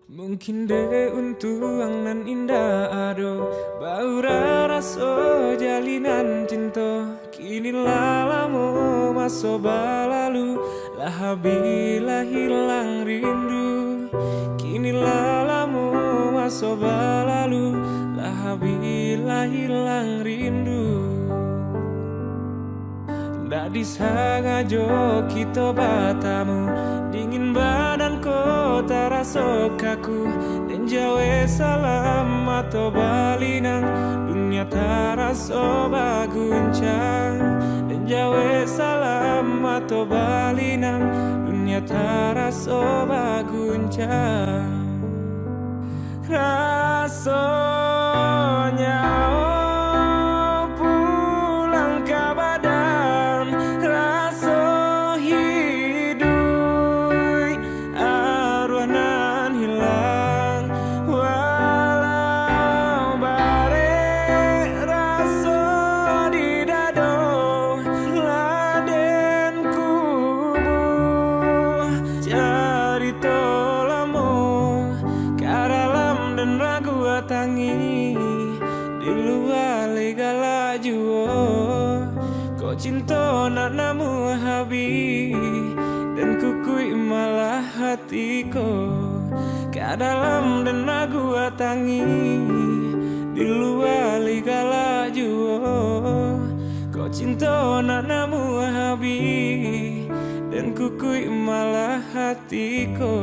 Mungkin de untuang nan indah ado bau raso jalinan cinta kini lalamu maso balalu lahabila hilang rindu kini lalamu maso balalu lahabila hilang rindu. Ndak disengaja kita batamu dingin badan kota rasa kaku dan jawe salam atau balinang dunia terasa baguncang dan jawe salam atau balinang dunia terasa baguncang rasanya. Tangi di luar legala juo kau cinta nak namu habi dan kukui malah hatiku ke dalam dan ragu tangi di luar legala juo kau cinta nak namu habi dan kukui malah hatiku.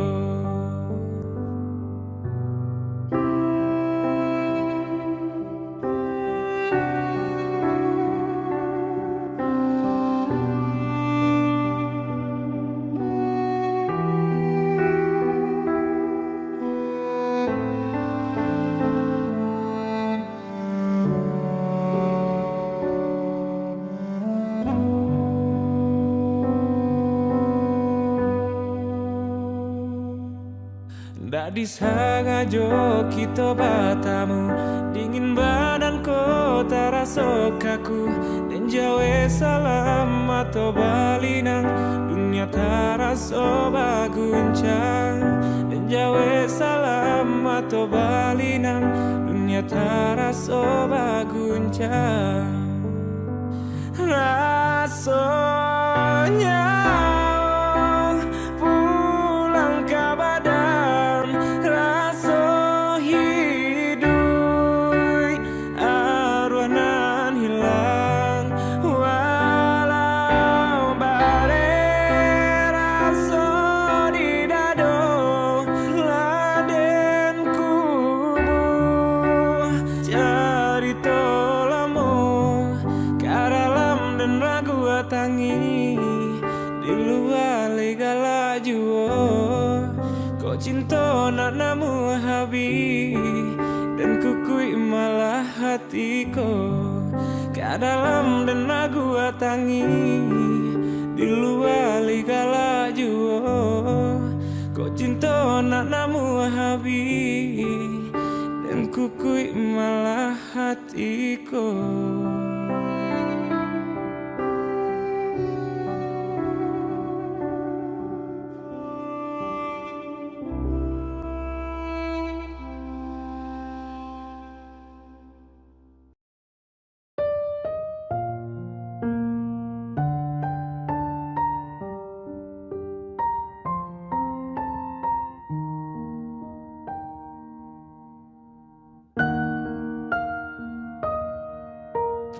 Ndak disengaja kita batamu dingin badan kota rasa kaku dan jawe salam atau balinang dunia terasa baguncang dan jawe salam atau balinang dunia terasa baguncang rasanya. Tangi di luar legala juo kau cinta nak namu habi dan kukui malah hatiku ke dalam dan ragu tangi di luar legala juo kau cinta nak namu habi dan kukui malah hatiku.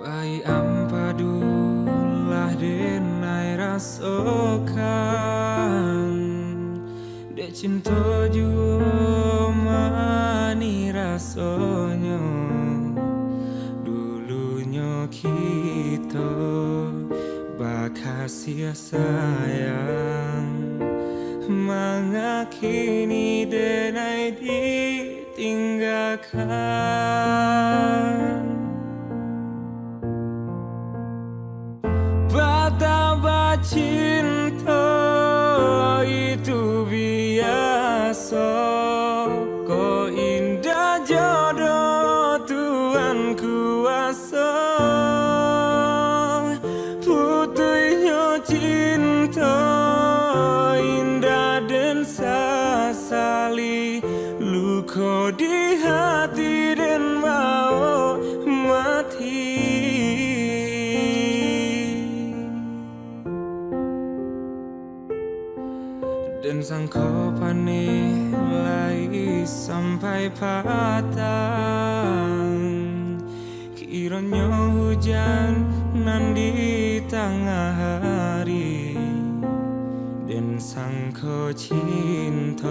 Pai ampadulah denai rasokan dek cinta jua mani rasanya dulunya kita bakasih sayang mengakini denai ditinggalkan. Betapa cinta itu biasa, kau indah jodoh Tuhan kuasa. Putihnya cinta indah dan sasali luka di hati dan mau mati. Dan sangkopane lai sampai patang, kiranya hujan nan di tengah hari. Dan sangko cinta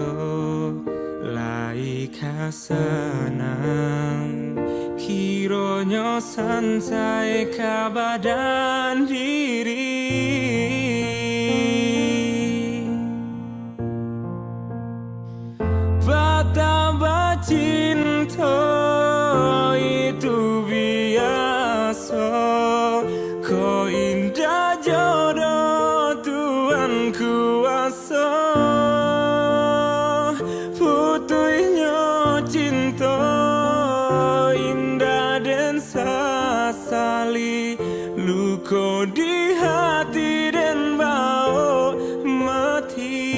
lai kasenang, kiranya sansai kabadan diri. Betapa cinta itu biasa, kau indah jodoh Tuhan kuasa. Putuhnya cinta indah dan sasali, luka di hati dan bau mati.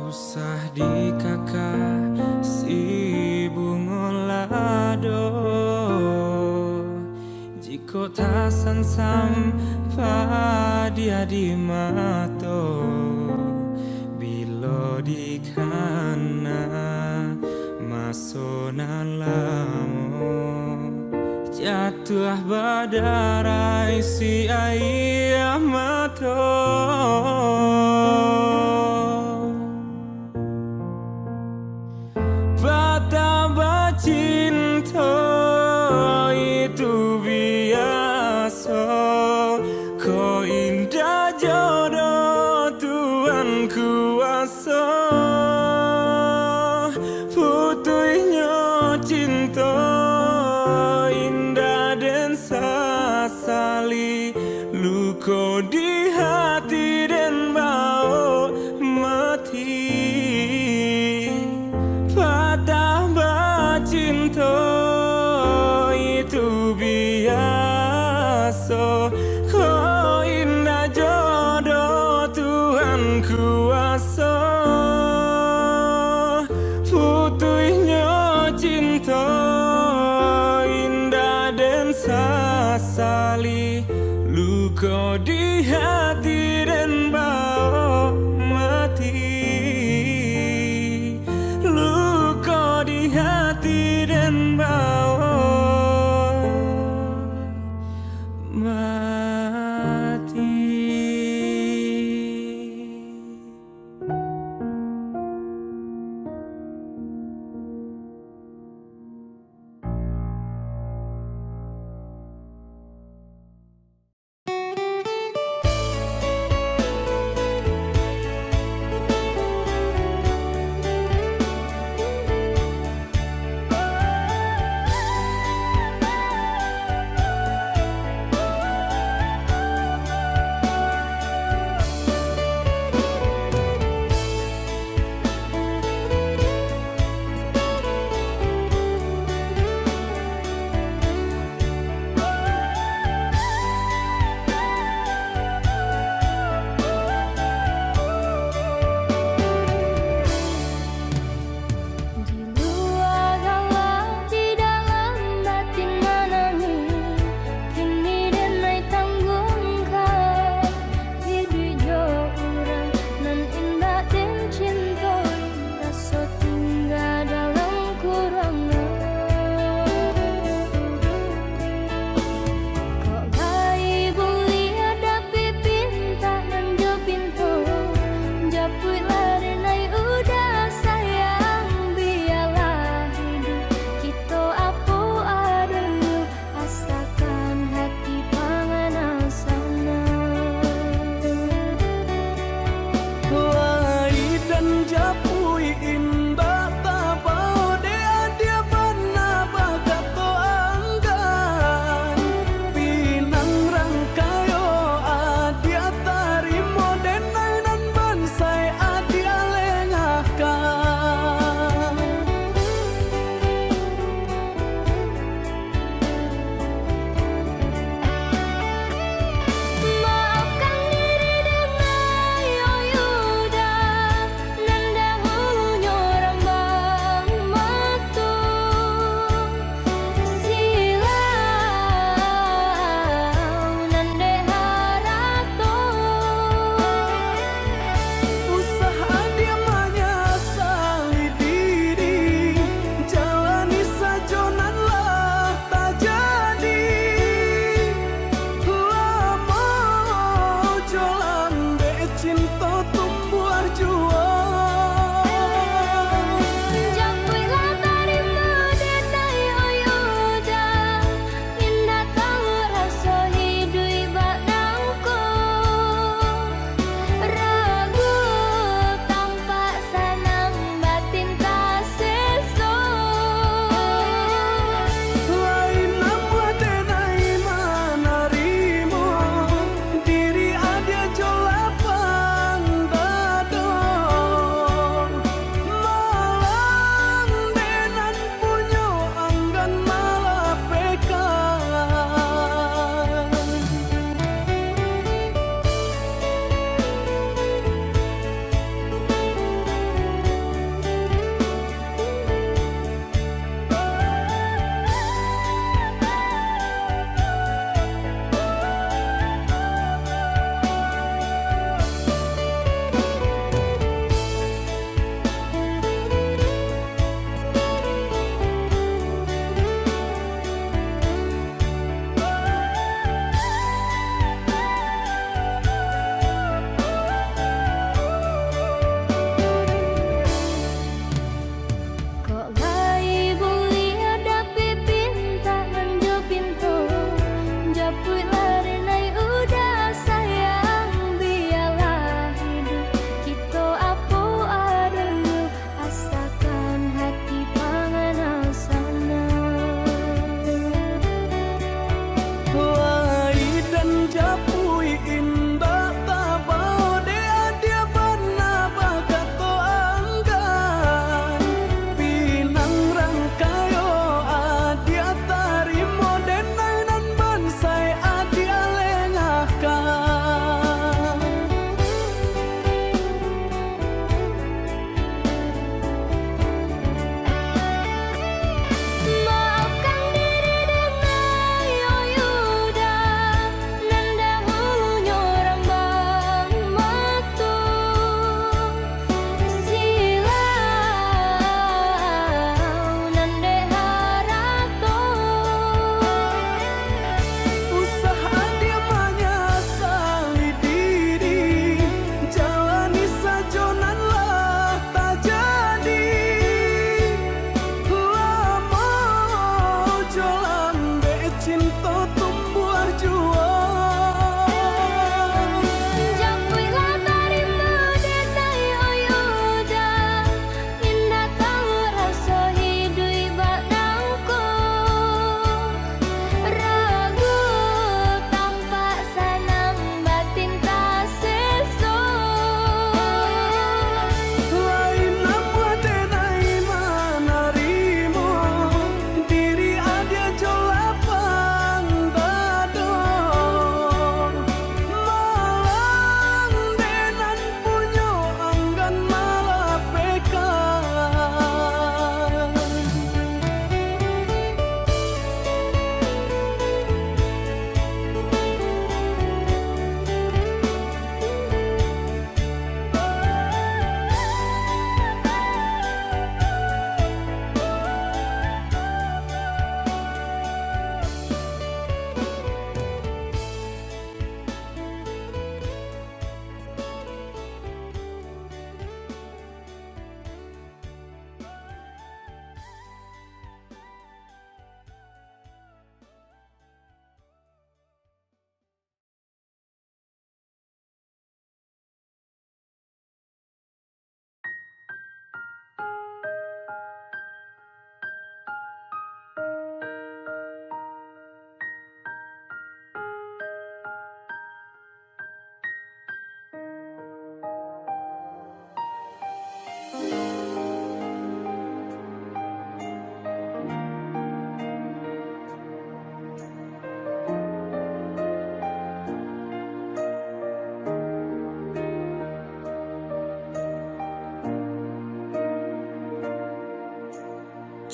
Usah di kakak si bungolado, jika tak sampai dia di mato, bila di kana masona lamo, jatuh badarai si ayah mato. Betapa cinta itu biasa, kau indah jodoh Tuhan kuasa. Putuhnya cinta indah dan sasali, luka di hati dan bau mati. Betapa cinta itu biasa, kau indah jodoh Tuhan kuasa. Putuhnya cinta indah dan sasali, luka di hati dan bau mati. Luka di hati dan bau mati.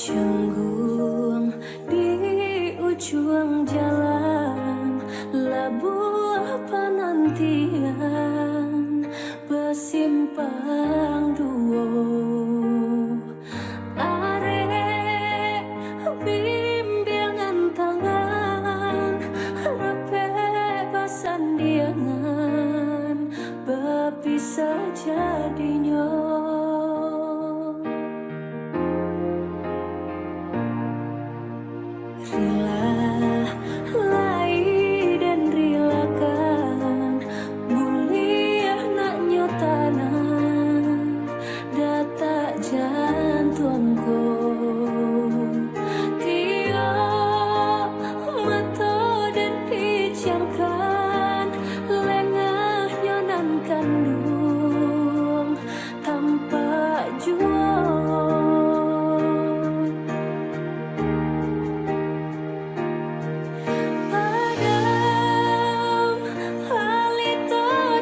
Canggung di ujung jalan, labuh penantian bersimpang duo. Arek bimbingan tangan, repek pasandiangan, berpisah jadinya.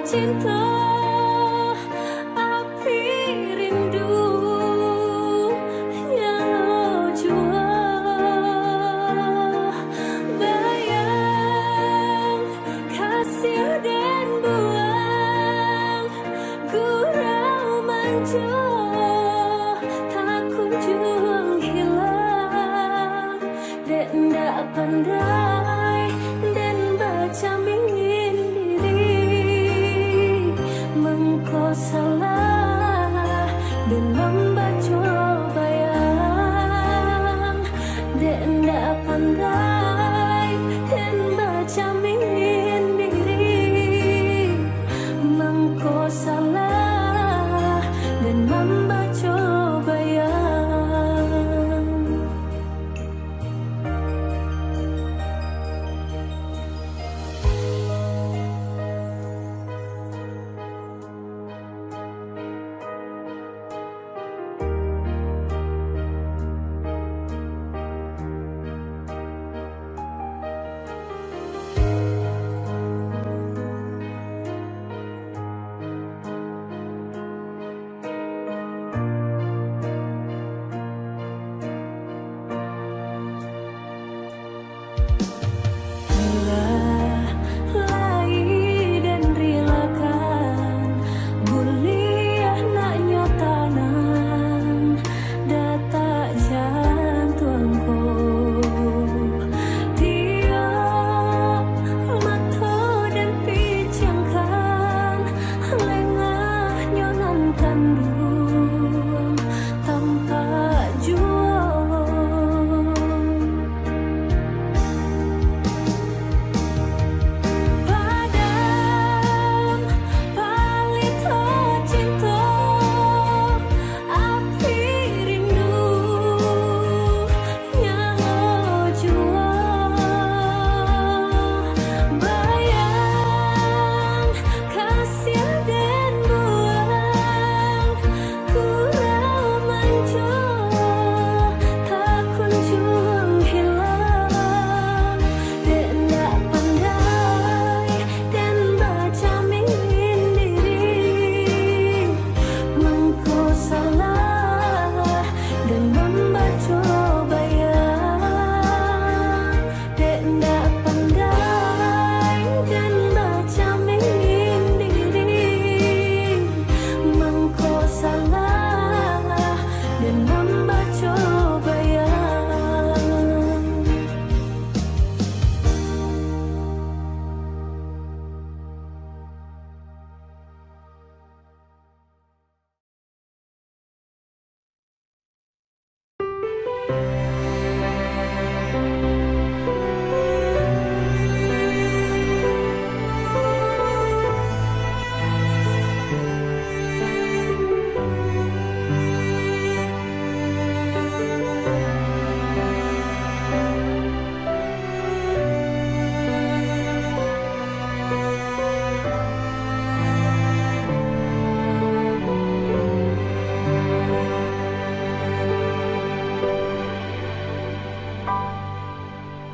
Cinta api rindu yang jua, bayang kasih dan buang gurau manja, tak kunjung hilang dan tak pandai dan baca mingin kau salah dan membaca bayang dan tak pandai dan baca mingin diri, mengkau salah dan membaca bayang.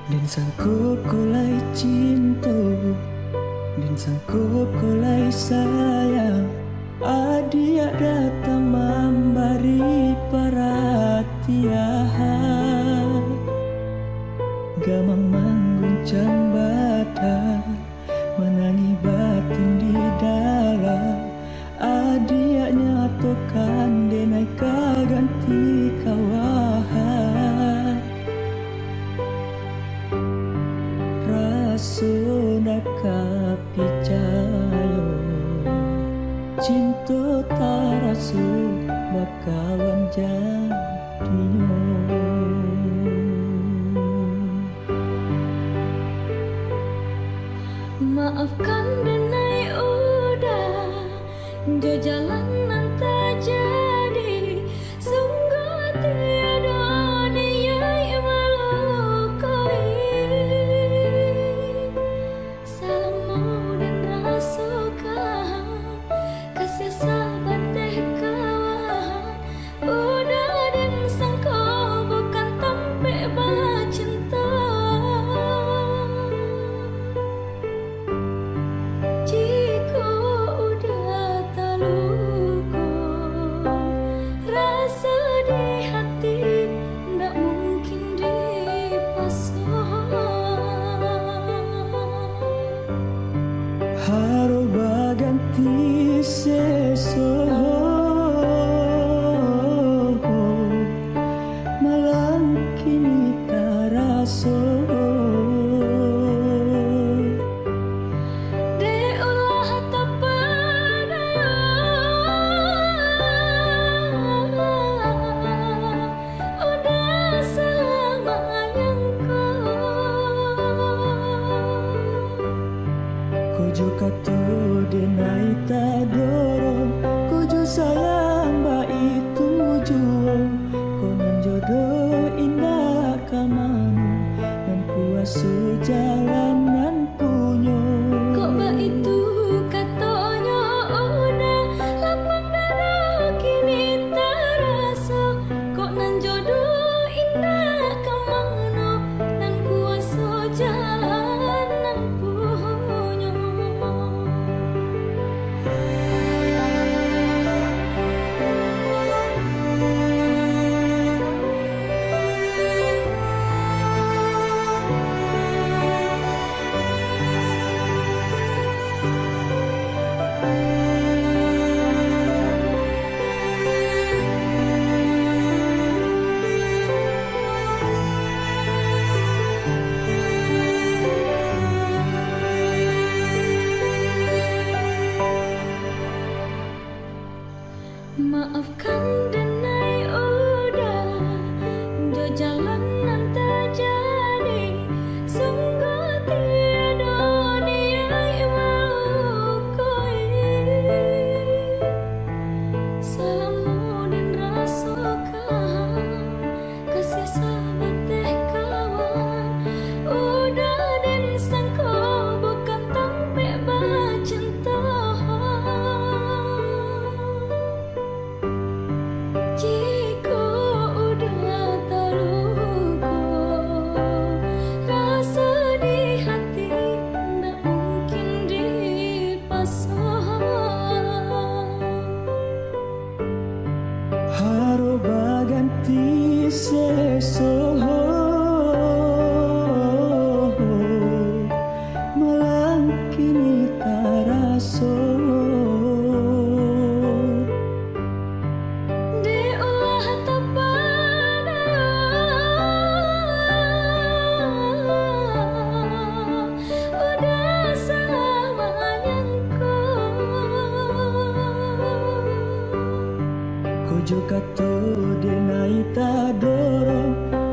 Din sangko kulay cinta, din sangko kulay sayang. Adia datang memberi perhatian. maafkan denai kaganti kawahan rasuna kapicayo cinta tarasu bakawan jadinya. Maafkan denai udah jo jalanan tak jadi, sungguh tiada niat melukai. Salahmu dan rasukan kasih sahabat teh kawan, udah dan sangka bukan tampe cinta. Jika udah terluka, rasa di hati ndak mungkin dipasang. Haro baganti seso malang kini taraso. Kujo katu denai tadoro, kujo sayang ba itu juo, konon jodoh indah kamanu, dan kuasu jalanan punyo. Kok ba itu katanya udah lapang dada kini terasa, kok nan jodoh indah kemana, nan kuasa jalanan punyo. Maafkan denai udah jo jalanan tak jadi, sungguh tiada niat melukai. Salahmu dan rasukan kasih sahabat teh kawan, udah dan sangka bukan tampe cinta. Jika udah terluka, rasa di hati ndak mungkin dipasang. Haro baganti seso malang kini taraso. Diolah tapada, udah selamanya Kujo katu denai tadoro,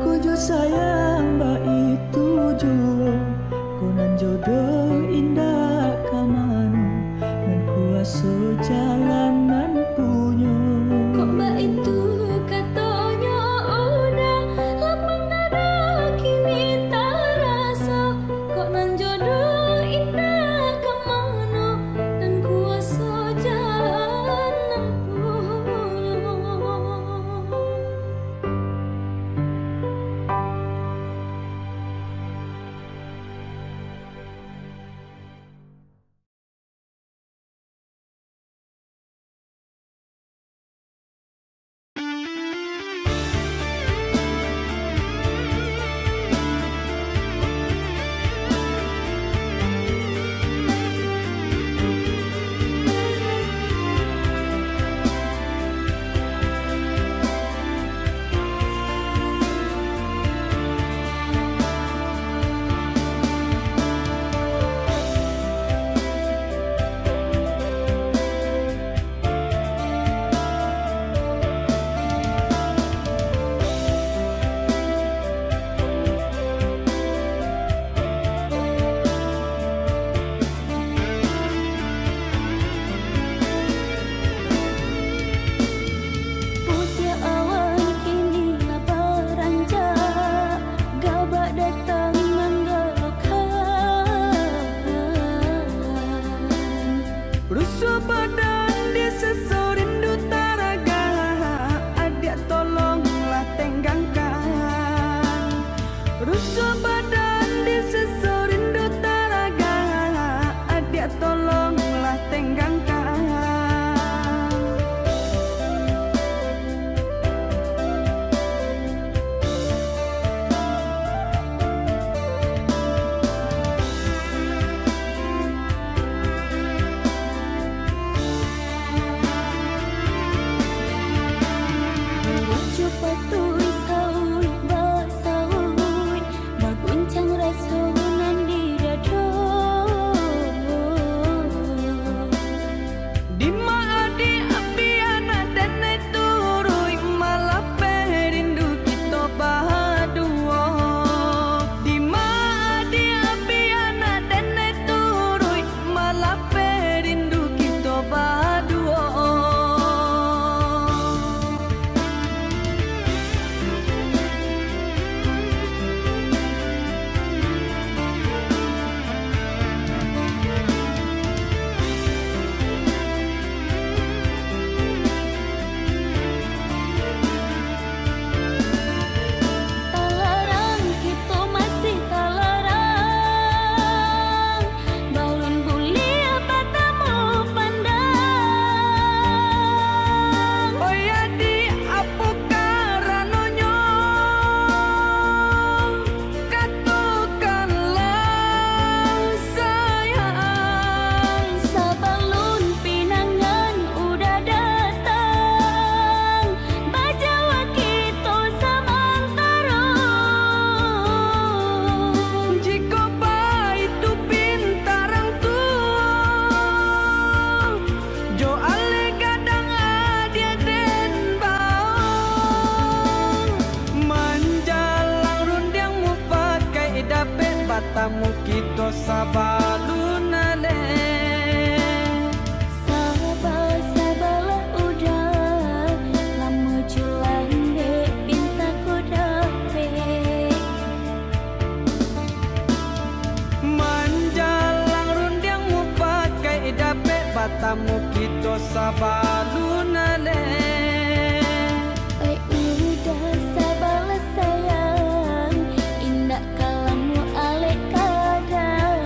kujo sayang ba itu juo, konan jodoh indah kamanu, dan kuaso jalanan punyo. kok ba itu katanya udah lapang dada kini terasa, kok nan jodoh indah kemana, dan kuasa jalanan punyo. Rusuh badan disesu rindu taraga, adik tolonglah tenggangkan. Rusuh badan disesu rindu taraga, adik tolonglah tenggangkan. Patuhi saui basaui maguncang rasunan di dada. Di maadi api anak dan turui malah perindu kita berdua. Di maadi api anak dan turui malah perindu kita berdua. Talarang kita masih talarang, baulun bulia batamu pandang. Oh ya di apa karanonyo, katakanlah sayang. Sabalun pinangan udah datang, bajawa kita samantara. Jika baik tu pintarang tua, jo ale gadang adia den bau. Manjalang rundiang mu pakai dapet batamu kita sabalun ale. Sabar-sabarlah udah, lama julang dek pintaku dapet. Manjalang rundiang mu pakai dapet batamu kita sabalun ale. Udah sabarlah sayang, indah kalamu alek kadatan.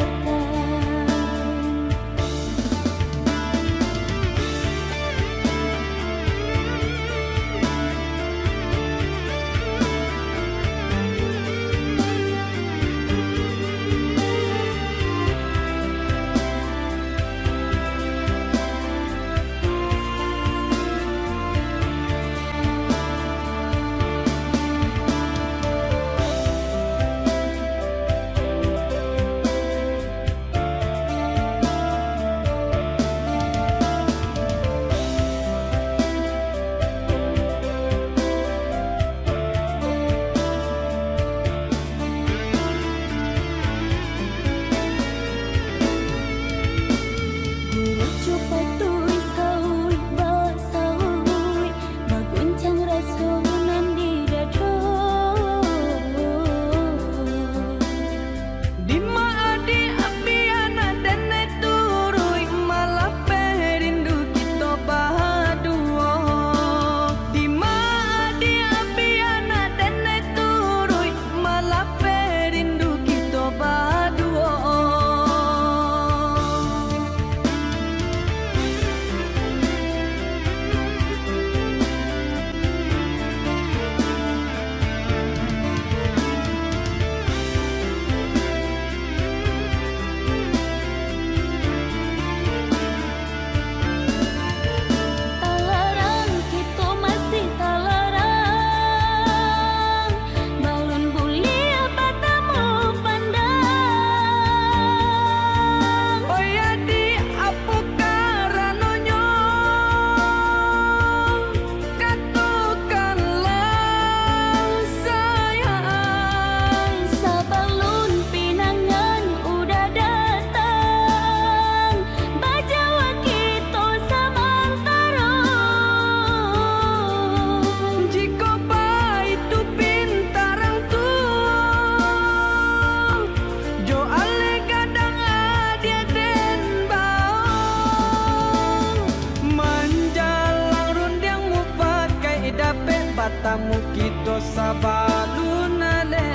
sabalun ale.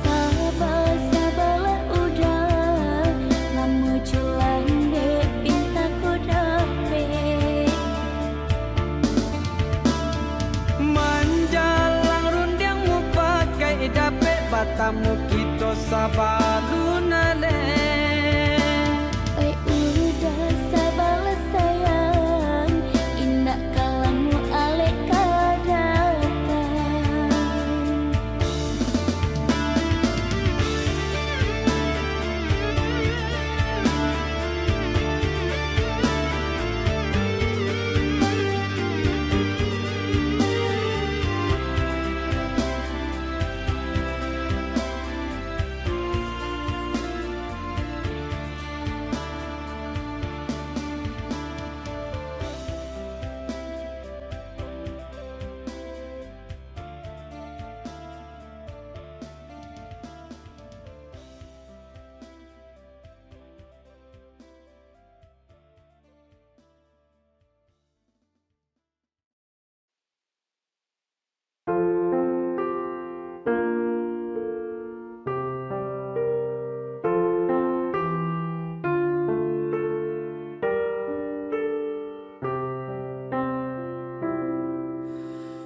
Sabar-sabarlah udah, lama jalan dek pinta ko dapet. Manjalang rundiang mu pakai dapet batamu kita sabalun ale. Udah sabarlah sayang, indah kalamu alek kadatan.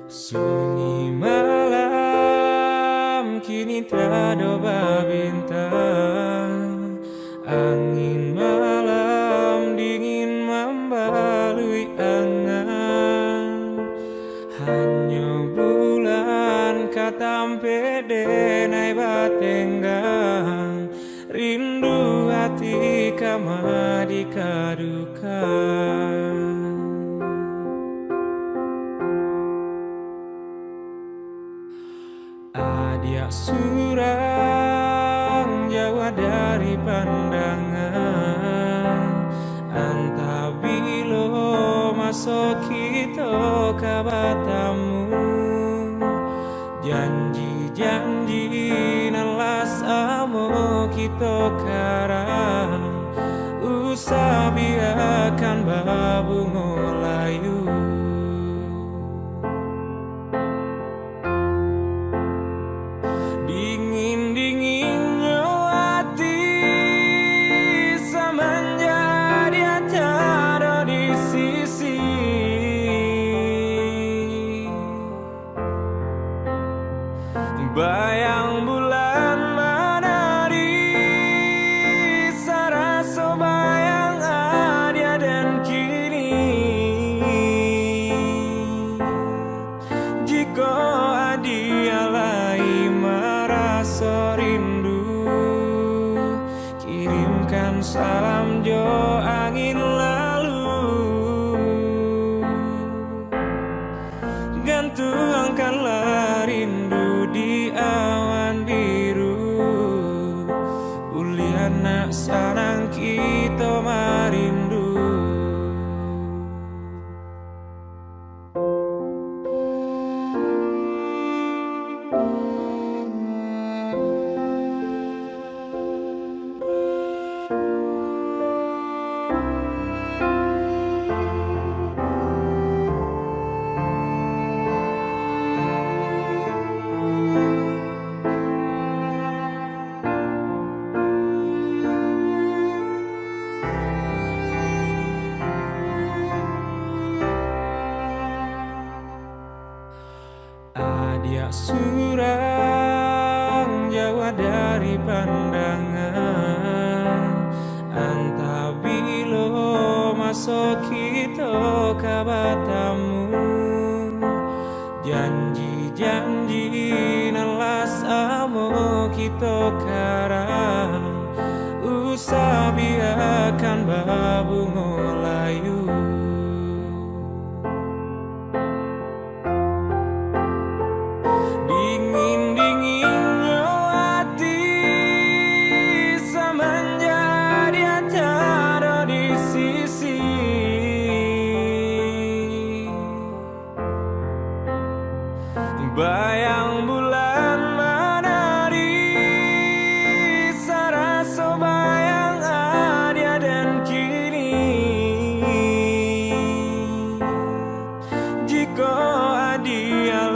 Sunyi malam kini tiada bintang, angin malam dingin membalui angan. Hanya bulan katampe denai batenggang, rindu hati kama dikadukan. Adia surang jauh dari pandangan, anta bilo masuk kita kabatamu. Janji-janji nalas amo kita karang, usah biarkan babungo layu. Dingin-dinginnya hati semenjak dia tiada di sisi. Bayang bulan menari, sarasa bayang adia dan kini. Jika adia lai merasa rindu, kirimkan salam jo angin lalu. Gantungkanlah rindu di awan biru, uliana sarang kita marindu. Adia surang jauh dari pandangan, anta bilo masuk kita kabatamu. Janji-janji nalas amo kita karang, usah biarkan babungo layu. Dingin-dinginnya hati semenjak dia tiada di sisi. Bayang bulan menari, sarasa bayang adia dan kini. Jika adia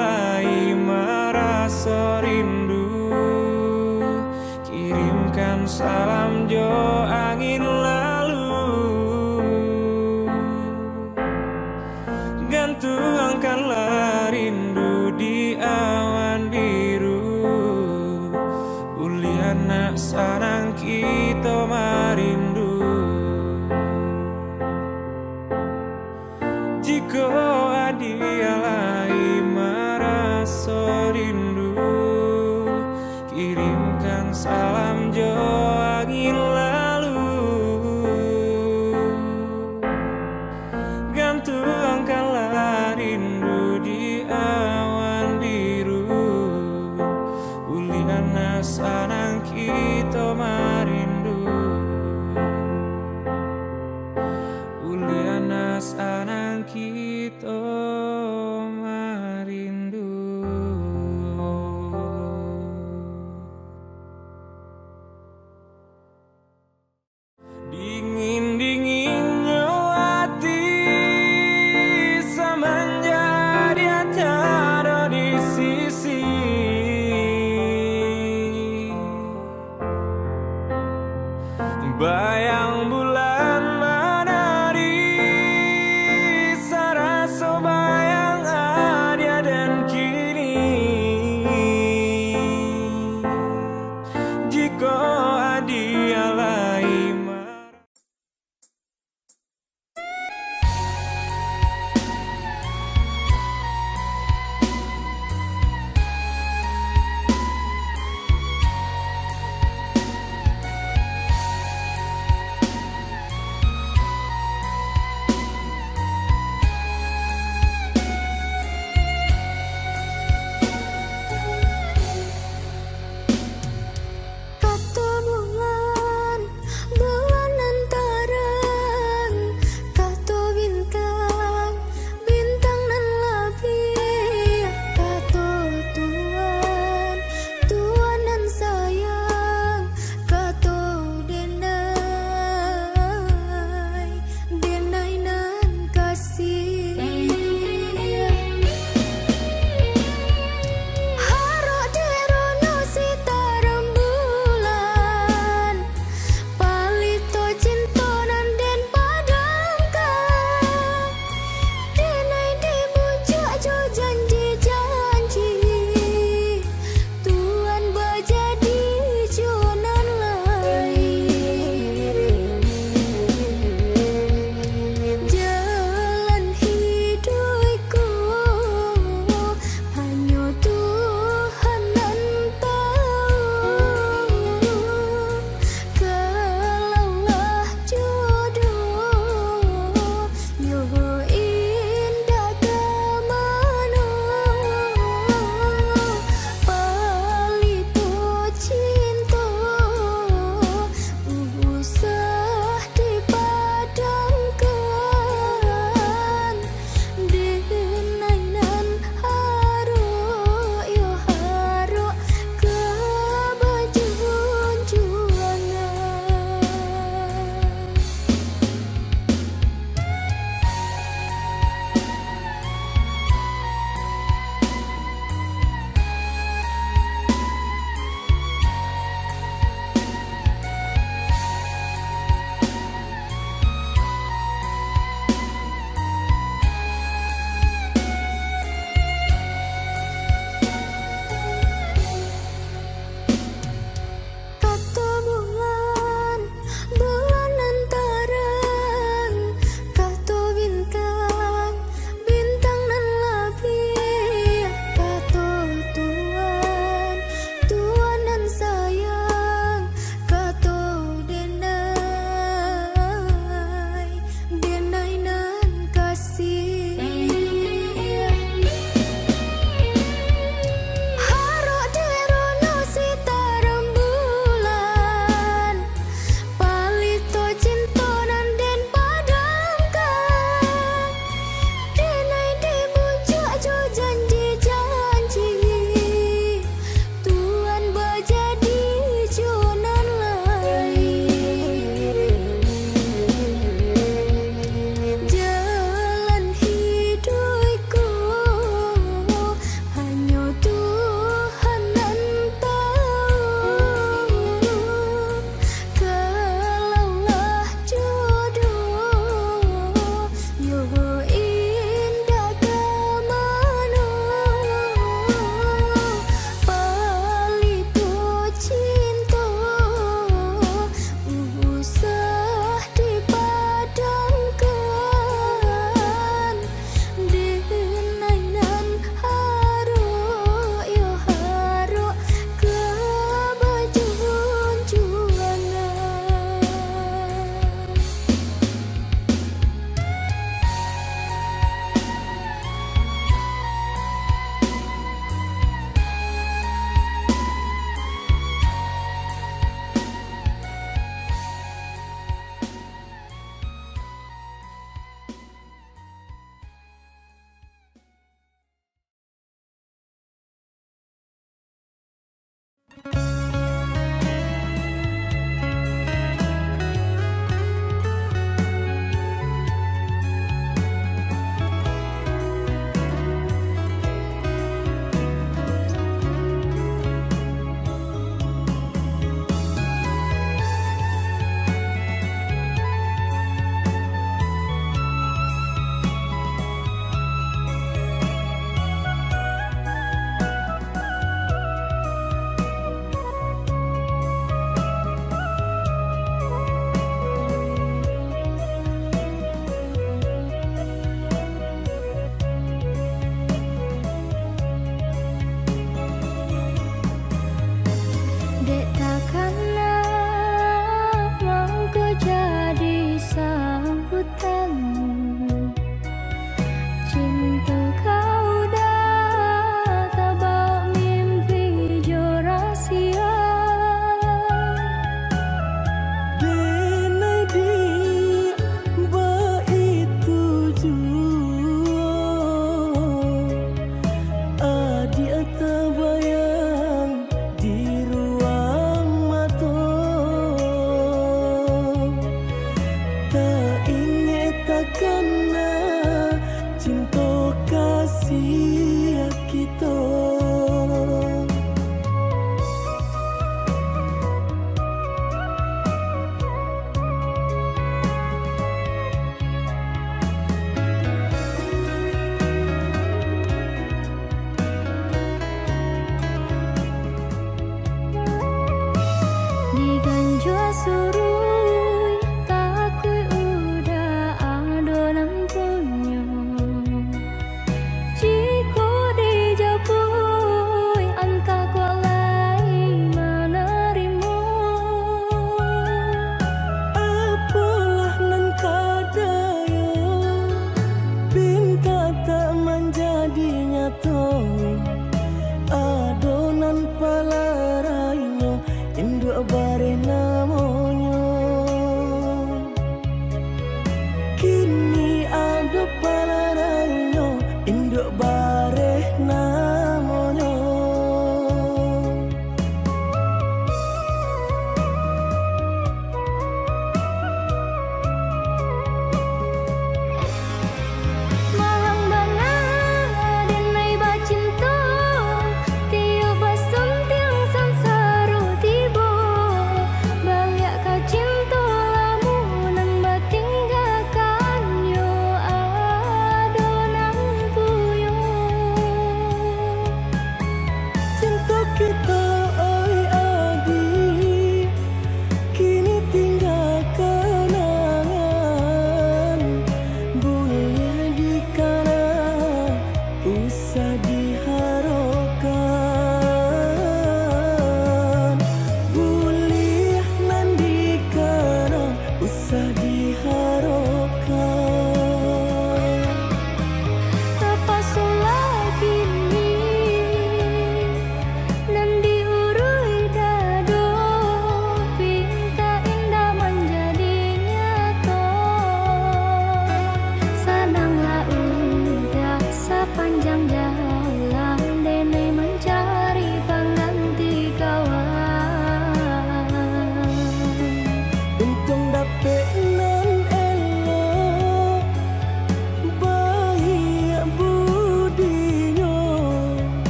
jika adia lai merasa rindu, kirimkan salam jo angin lalu, gantungkanlah rindu di awan biru, uliana sanang kita marindu, uliana sanang kita marindu. Dingin-dinginnya hati semenjak dia tiada di sisi, bayang bulan menari, serasa bayang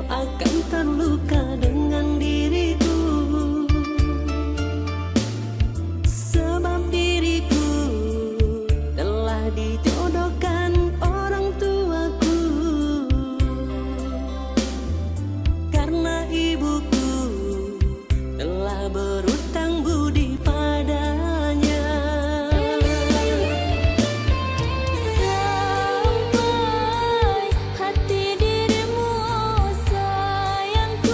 akan terluka dengan diriku, sebab diriku telah dijodohkan orang tuaku, karena ibuku telah berutang budi padanya. Sampai hati dirimu sayangku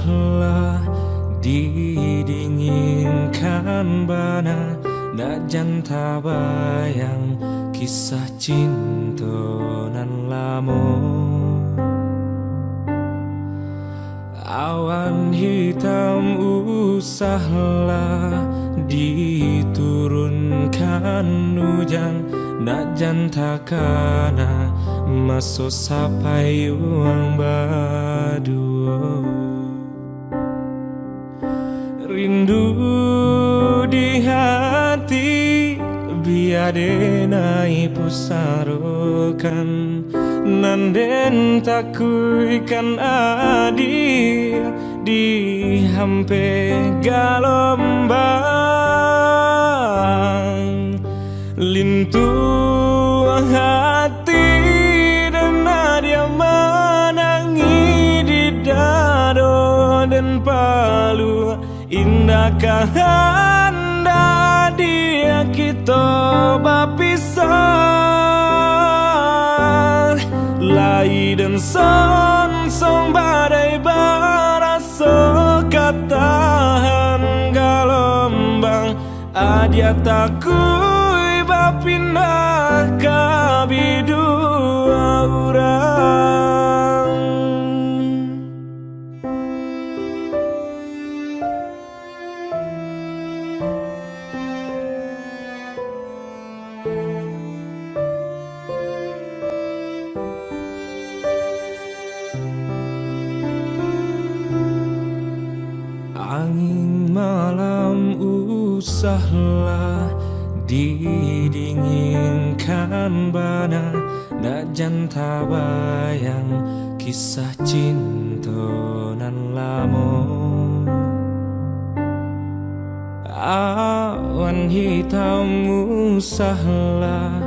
usahlah didinginkan bana, nak janta bayang kisah cinta nan lamo. Awan hitam usahlah diturunkan hujan, nak janta kana masuk sampai uang badu. Rindu di hati biade naik pusarokan, nanden takuikan adi di hampe galombang. Lintu hati dan dia menangi di dado dan palu. Indahkah anda dia kita berpisah, lai dan son badai barasa katahan galombang. Adia takui bapindah kabidua urang. Angin malam usahlah didinginkan bana, nak janta bayang kisah cinta nan lamo. Awan hitam usahlah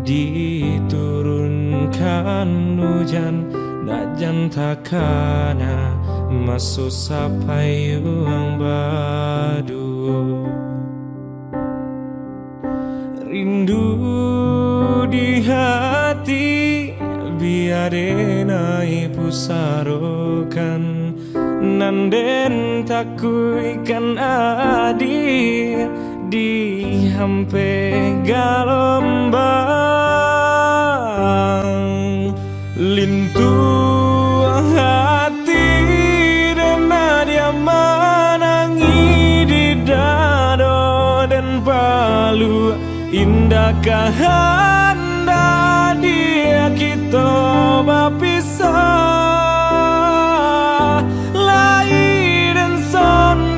diturunkan hujan, nak janta kana masuk sampai uang badu. Rindu di hati biade naik pusarokan, nanden takuikan adi di hampe galombang. Lintu hati dan dia menangi di dado dan palu. Indahkah anda dia kita berpisah, lai dan son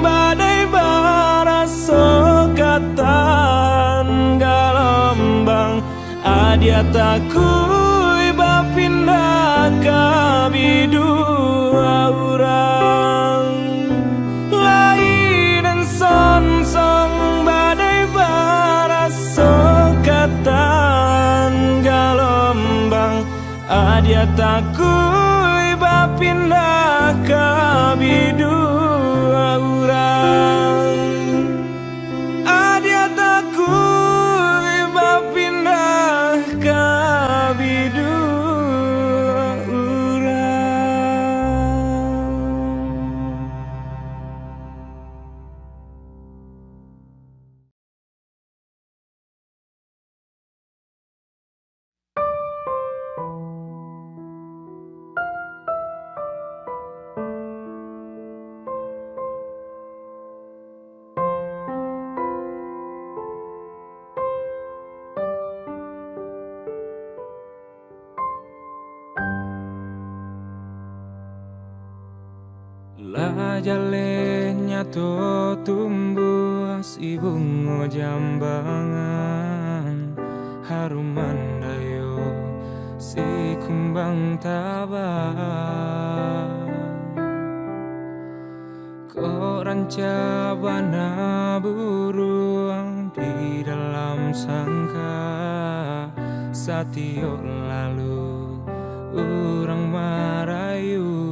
badai barasa katan galombang. Adia takui bapindah kabidua urang, lai dan son badai barasa katan galombang. Adia takui bapindah kabidua urang. Adia takui bapindah kabidua urang. La jalenya to tumbuh si bunga jambangan, harum mandayo si kumbang tabang. Kau ranca bana buruang di dalam sangka, satio lalu urang marayu.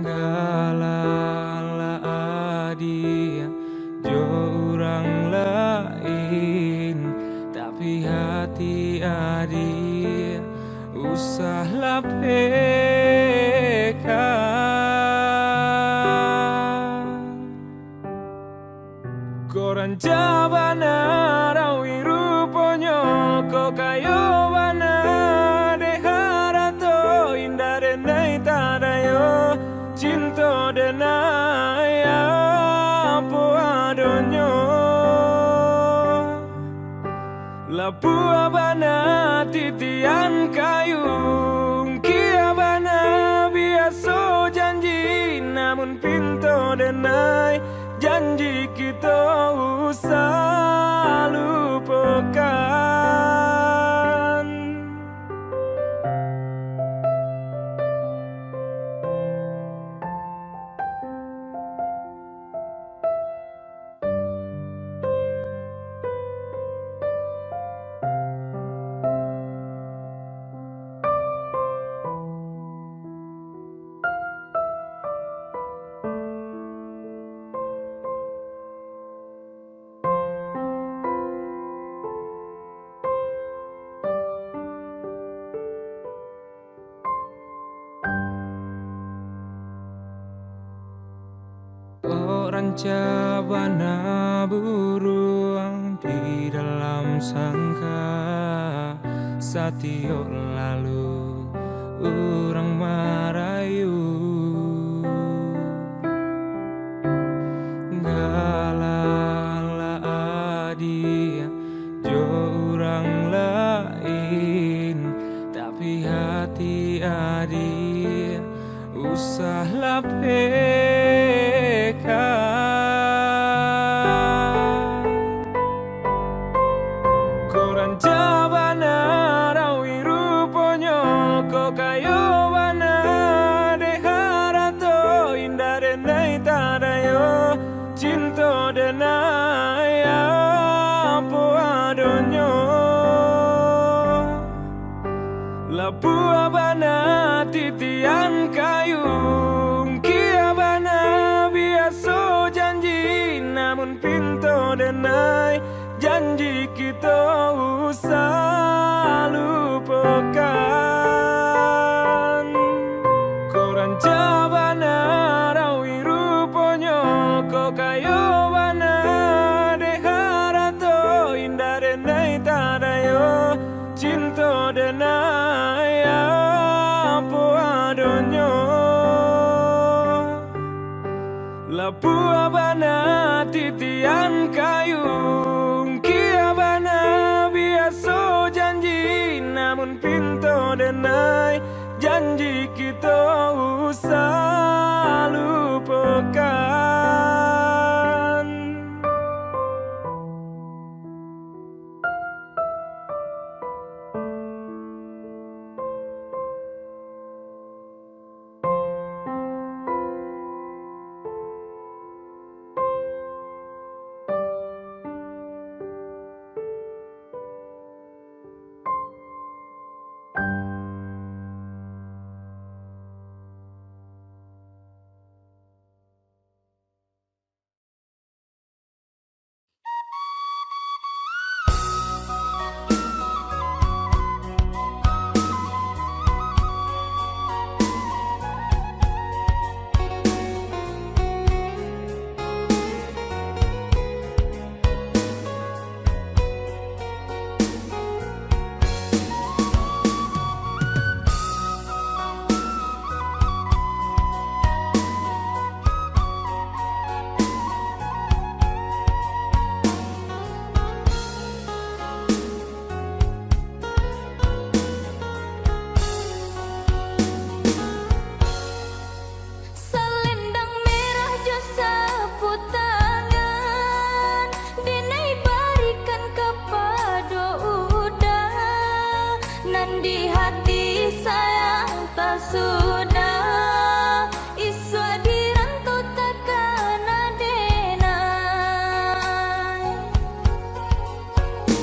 Galala adia jo orang lain, tapi hati adia usahlah jabana rawi ruponyo ko kayo bana de harato indare nei tadayo cinto denaya po adonyo lapu abana titian kayung kiabana biaso janji namun pinto denai janji kita usah lupakan. Orang cabana buruang di dalam sangka satio lalu orang marayu galala adia jo orang lain tapi hati adia usahlah koran jabana rawi ruponyo ko kayo bana de harato indare nei tadayo cinto denaya po adonyo lapu abana titian kayung kiabana biaso janji namun pinto denai janji kita usah lupakan. Koran jabana rawi ruponyo ko kayo bana de harato indare nei tadayo cinto denaya po adonyo lapu abana titian kayung kiabana biaso janji namun pinto denai janji kita usah lupakan. Selendang merah jo sapu tangan dinai barikan kepada udah nan di hati sayang tak sudah iswa dirantau takkan adenai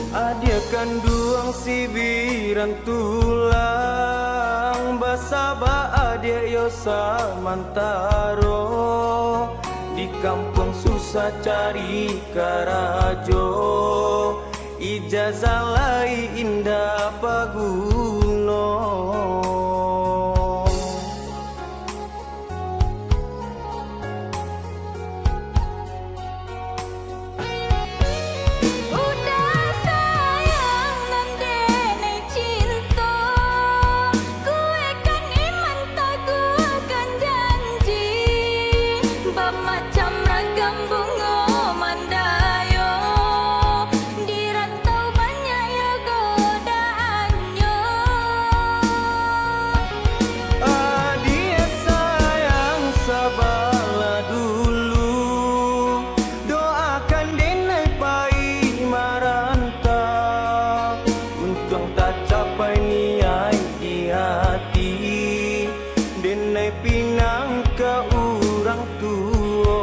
Adia kanduang sibiran tulang basaba adia yosa mantaro di kampung susah cari karajo ijazah lai indah paguno denai pinang ke orang tua,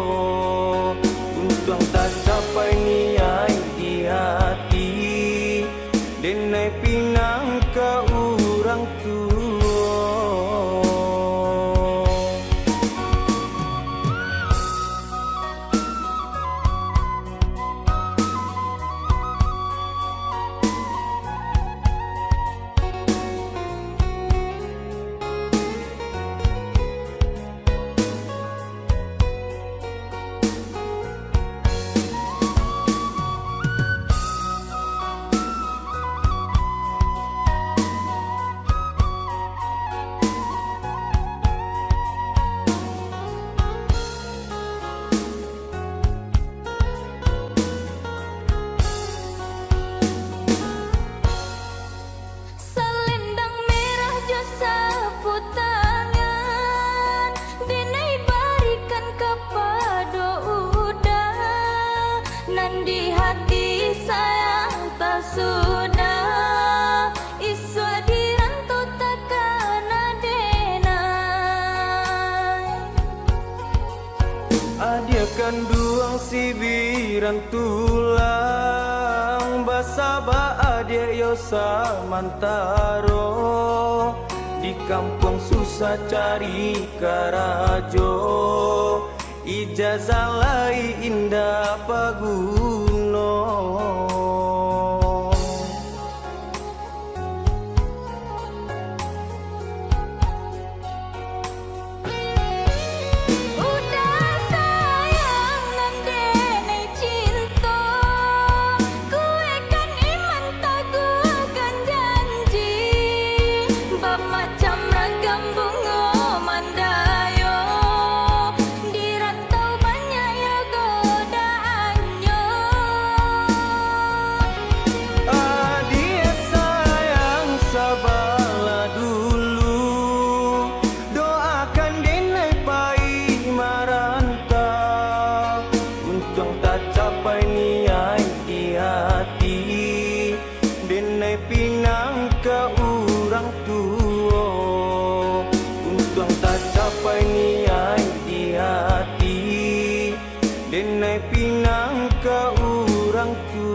untung tak capai niai di hati, denai pinang ke orang tua. Selendang merah jo sapu tangan, dinai barikan kepada udah, nan di hati sayang tak sudah, iswa dirantau takkan adenai. Adia kanduang sibiran tulang, basaba adia yosa mantaro, di kampung susah cari karajo, ijazah lai indah paguno. Udah sayang nan denai cinta, kue kan iman taguhkan janji, bab macam ragam bunga mandayo, di rantau banyak ya godaannya. Adia sayang sabarlah dulu, doakan denai pai marantau, untung tak capai niai di hati, denai pinang ke orang tua, untung tak capai niai di hati, denai pinang ke orang tua.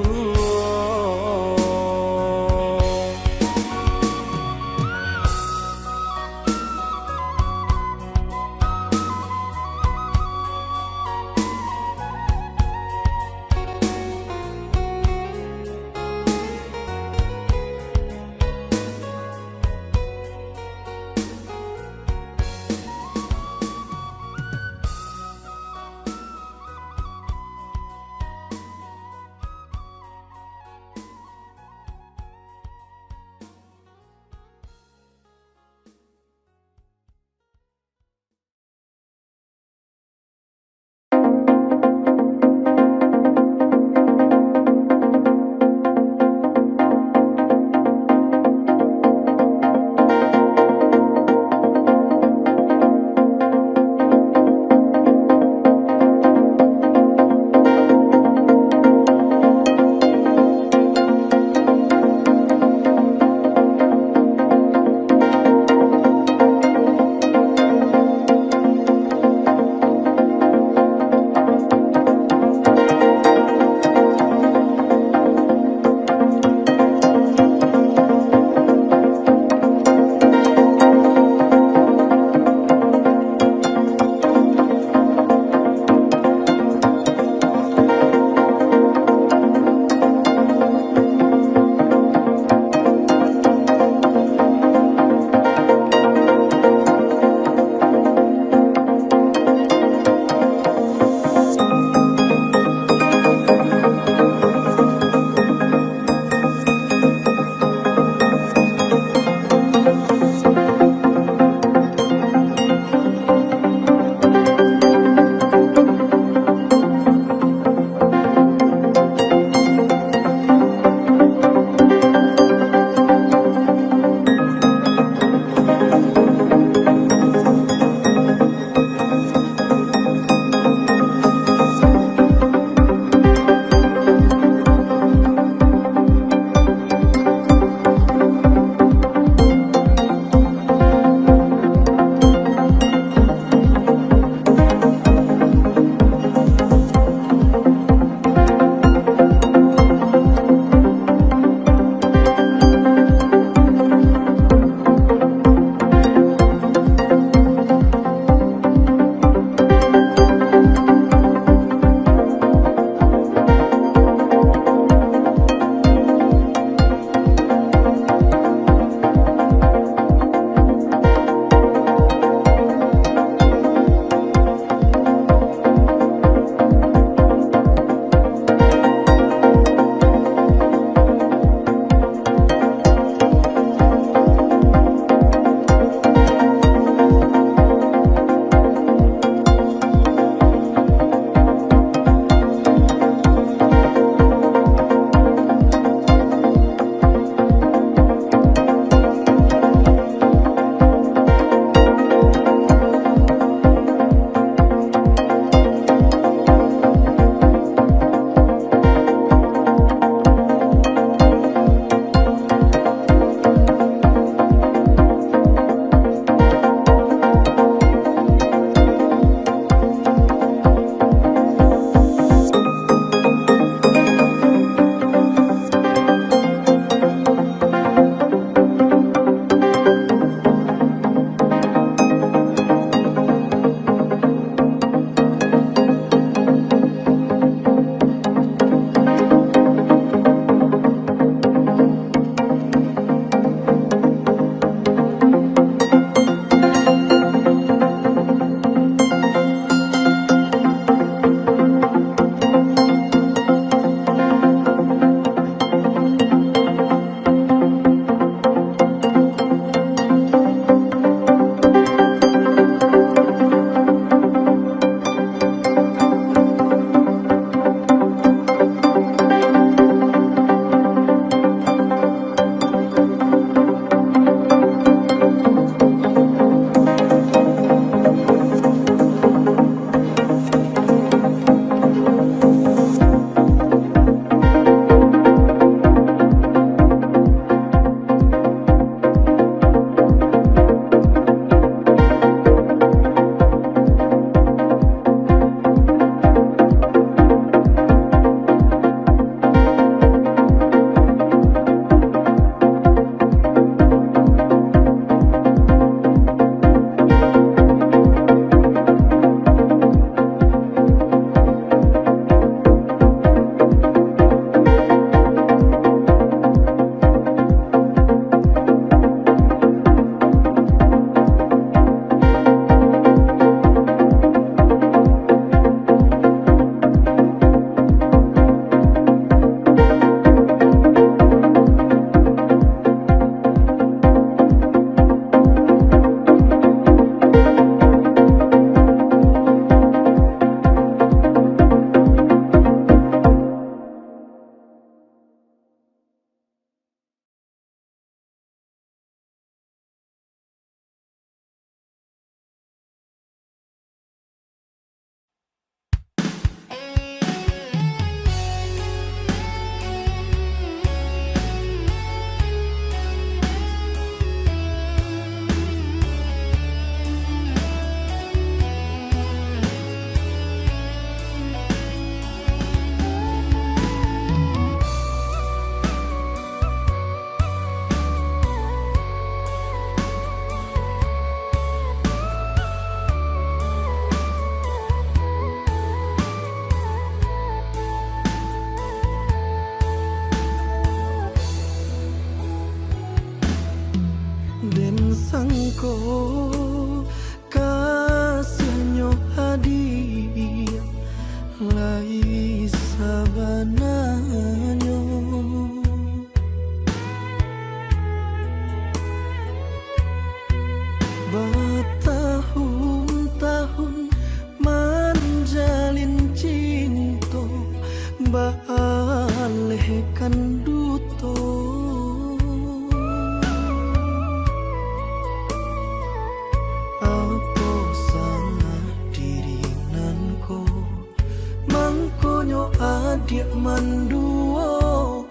dia manduo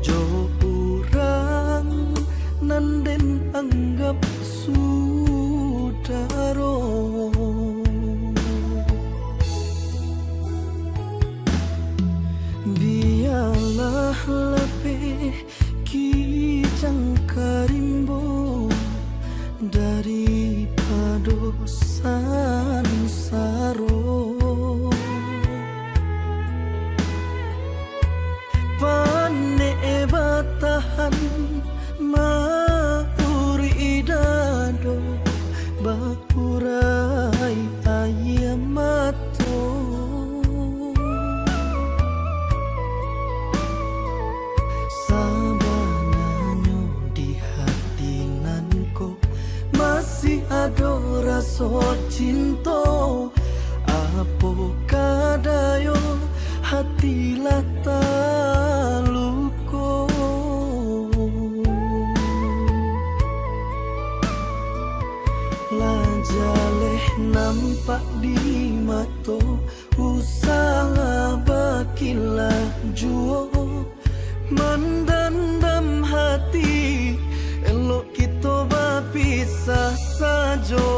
jo urang nanden anggap sudaro. Biarlah lebih kijang karimbo daripada sansaro. Pane batahan mauri idado bakurai ayamato. Sabananyo di hati nanko masih ada rasa cinta. Apo kadayo hati lata luko. Lajaleh nampak di mato usaha bakilah juo mendendam hati elok kita berpisah saja.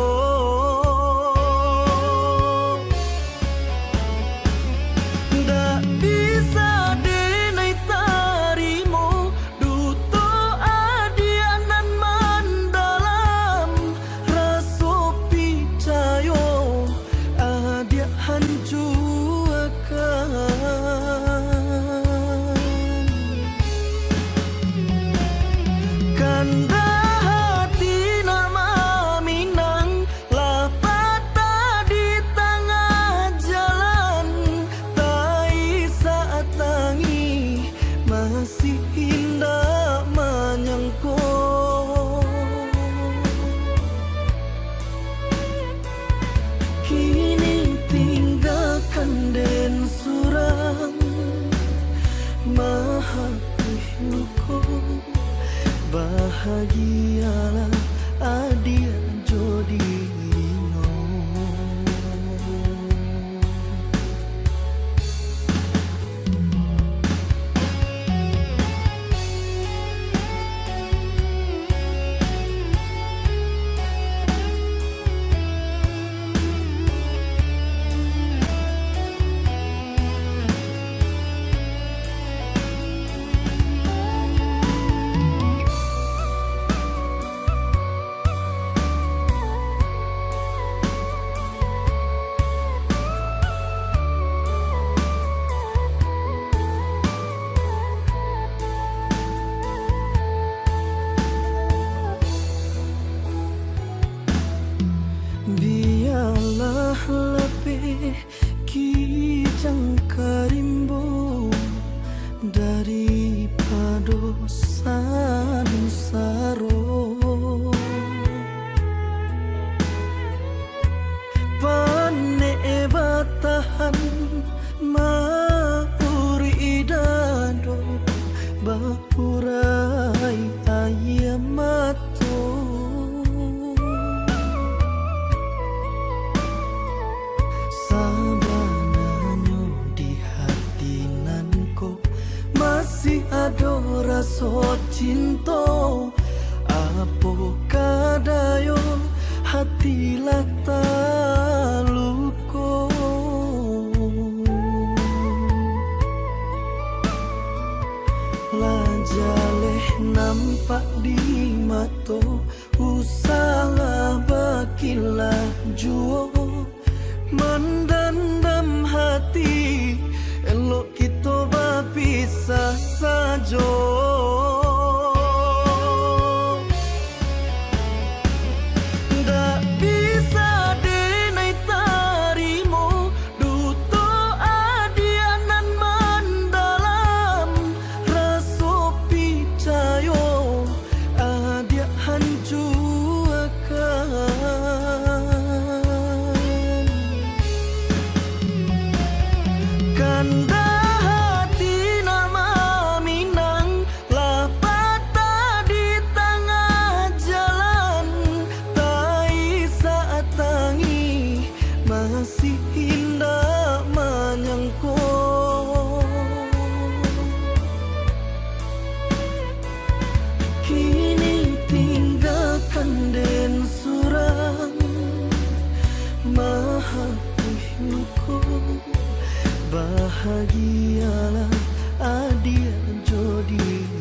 Ndak bisa denai tarimo duto adianan mandalam raso picayo adia hancurkan. Kanda hati nama Minang lapata di tengah jalan. Tai saat tangi masih indah menyangko. Kini tinggalkan den surang maha luko. Bahagialah adia jodino. Biarlah lebih kijang karimbo daripada sansaro. Pane batahan mauri idado bakurai ayamato. Sabananyo di hati nanko masih ada rasa cinta. Apo kadayo hati lata luko. Lajaleh nampak di mato usaha bakilah juo mendendam hati elok kita berpisah saja. Ndak bisa denai tarimo duto adianan mandalam raso picayo adia hancurkan. Kanda hati nama Minang bahagialah adia jodimu.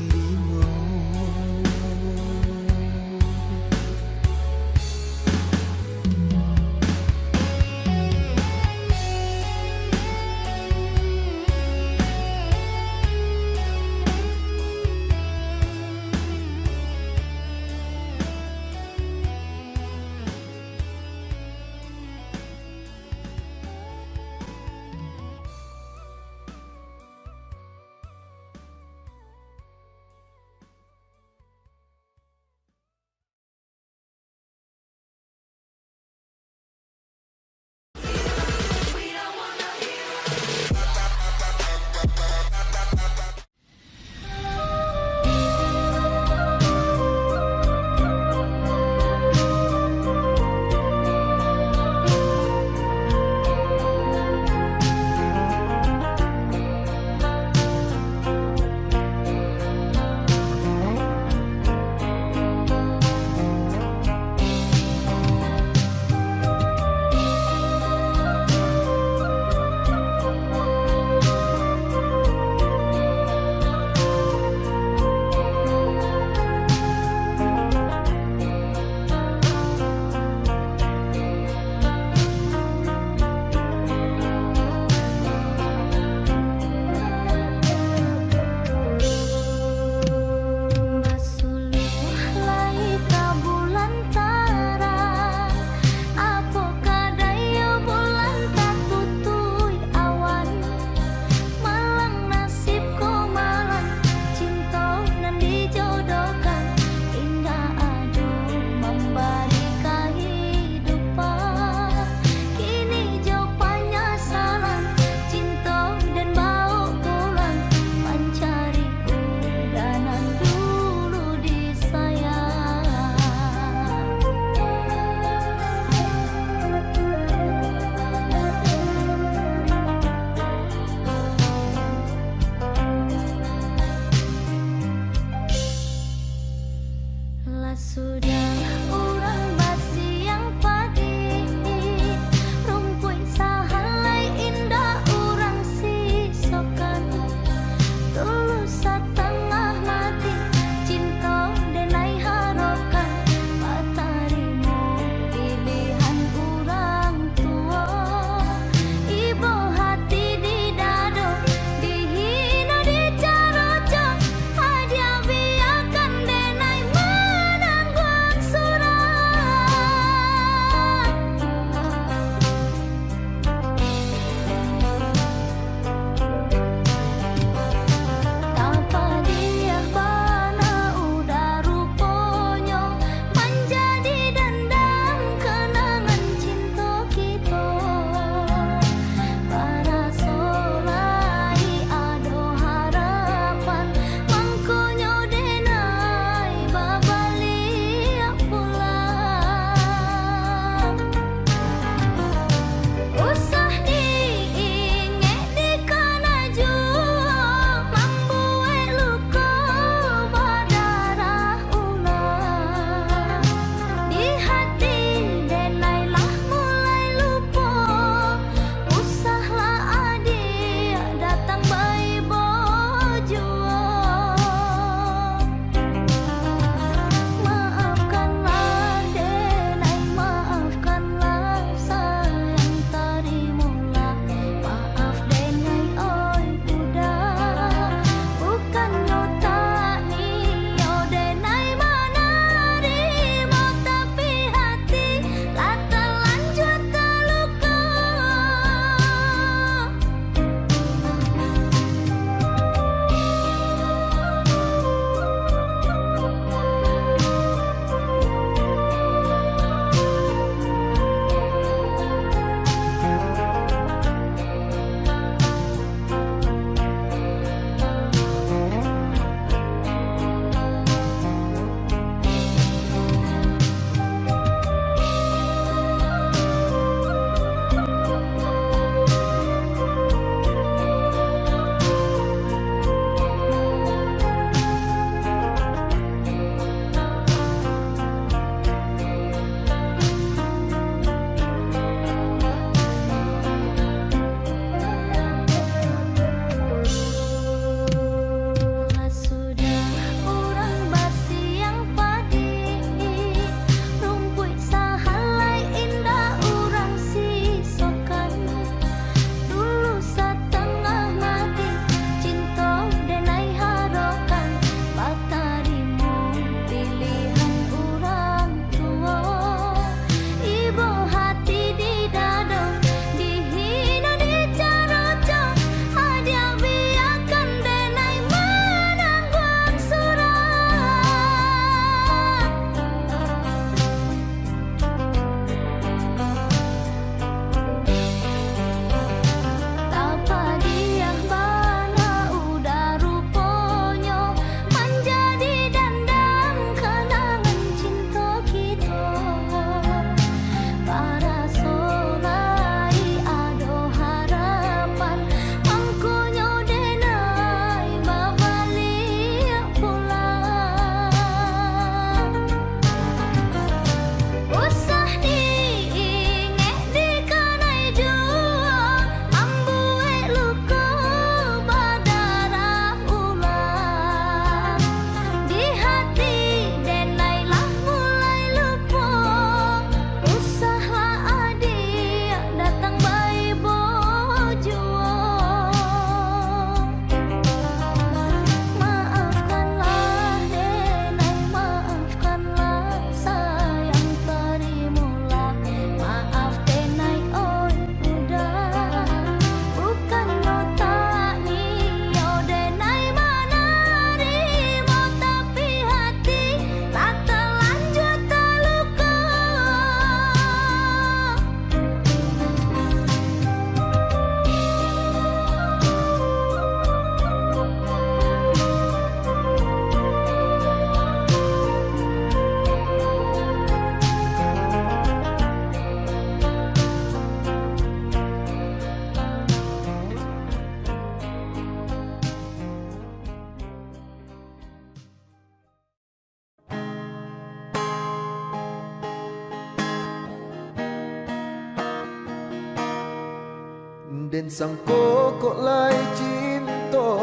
Den sang kokok lai cinta,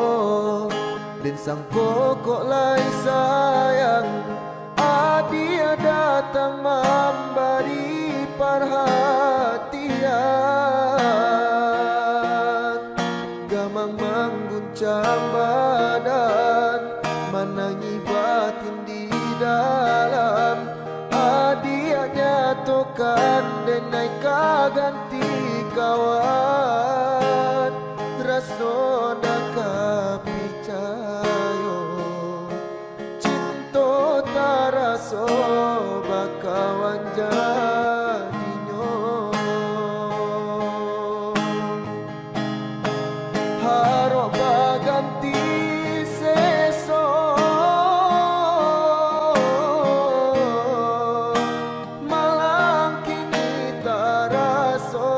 den sang kokok lai sayang. Dia datang memberi perhatian, gamang mengguncang badan, menangi batin di dalam. Dia nyatakan dan naik ganti kawan, rasa dah percaya cinta tak rasa bakawan jadinya. Harap berganti seso, malang kini tak rasa.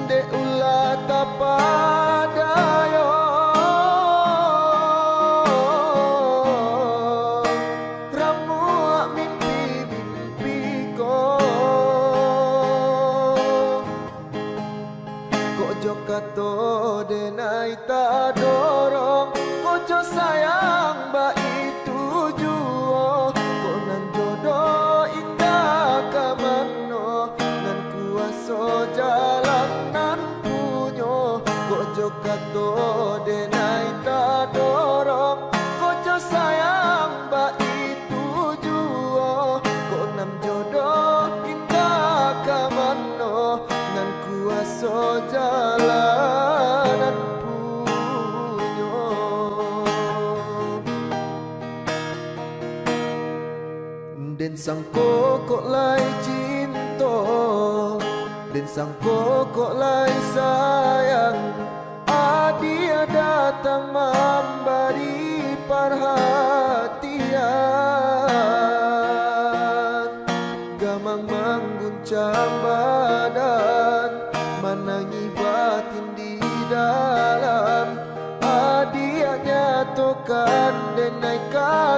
Dek ulah tak padaya, ramu mimpi-mimpi ko. Kojo kato denai tak dorong, kojo sayang ba itu juo. Ko nan jodoh indah kamano, nan kuaso jalan nan punyo. Kojo kato denai tak dorong, kojo sayang ba itu juo. Ko nan jodoh indah kamano, nan kuaso jalanan punyo. Den sang kokok lai cinta, den sang kokok lai sayang. Dia datang memberi perhatian, gamang mengguncang badan, menangi batin di dalam. Dia nyatakan dan naik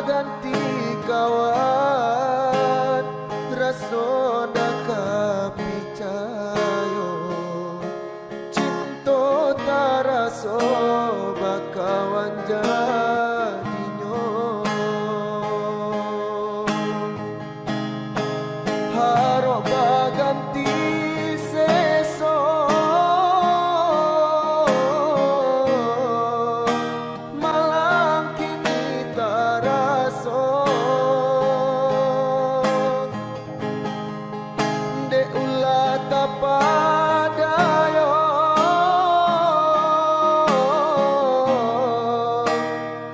ganti kawan, rasa dah percaya cinta tak rasa bakawan jadinya. Harap berganti seso, malang kini tak rasa. Dek ulah tak padaya,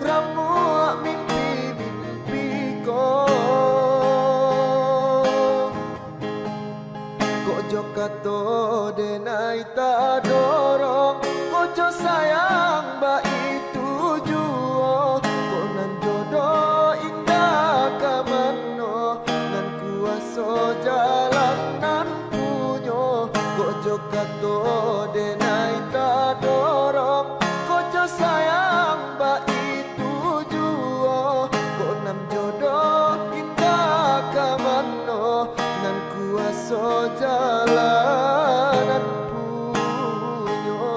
ramu mimpi-mimpi ko. Kojo kato denai tak dorong, kojo sayang ba itu juo. Ko nan jodoh indah kamano, nan kuaso jalan nan punyo. Kojo kato denai tak dorong, kojo sayang ba itu juo. Ko nan jodoh indah kamano, nan kuaso jalanan punyo.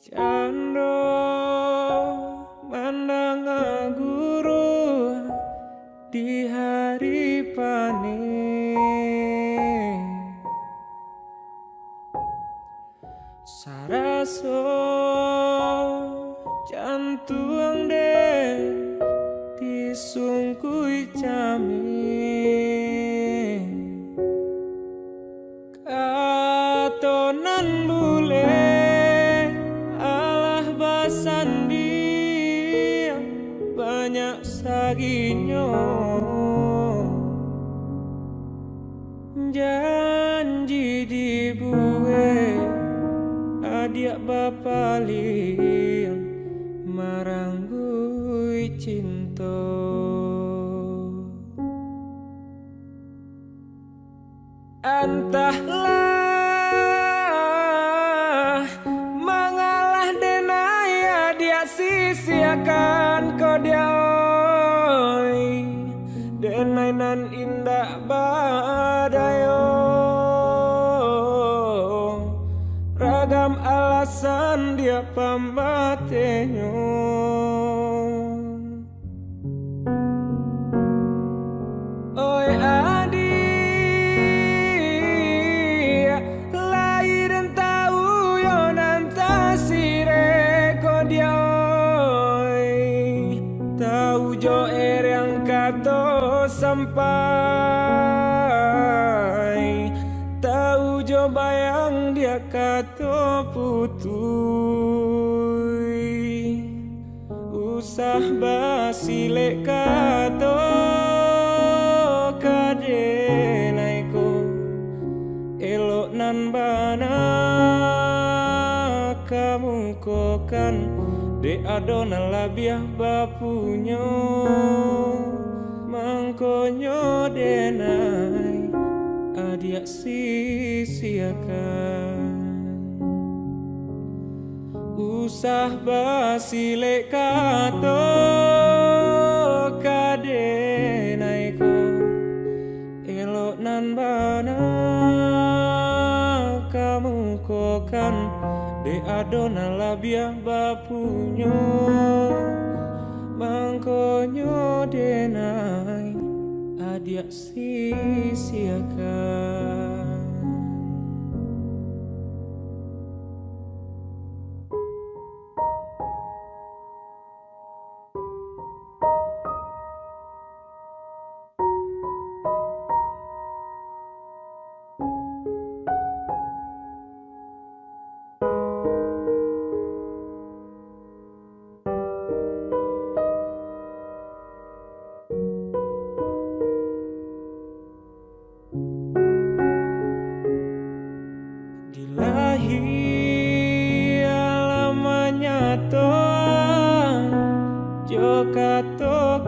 Cando mandang guru di hari panen, saraso jantung den disungkui camin, katonan bule sandi banyak saginyo, ibue adik bapaling maranggui cinta. Entahlah mengalah denaya dia sia-siakan kau dia oi denai nan indah badayo ragam alasan dia pambatenyo. Oi adi sampai tahu jo bayang dia kata putui usah basilek kata kadenaiko elok nan bana kamu kokan de adona labiah bapunyo mangkonyo denai adia sia-siakan usah basilek kato kadenai ko elok nan bana kamu kokan de adona labiah bapunyo mangkonyo denai adia sia-siakan.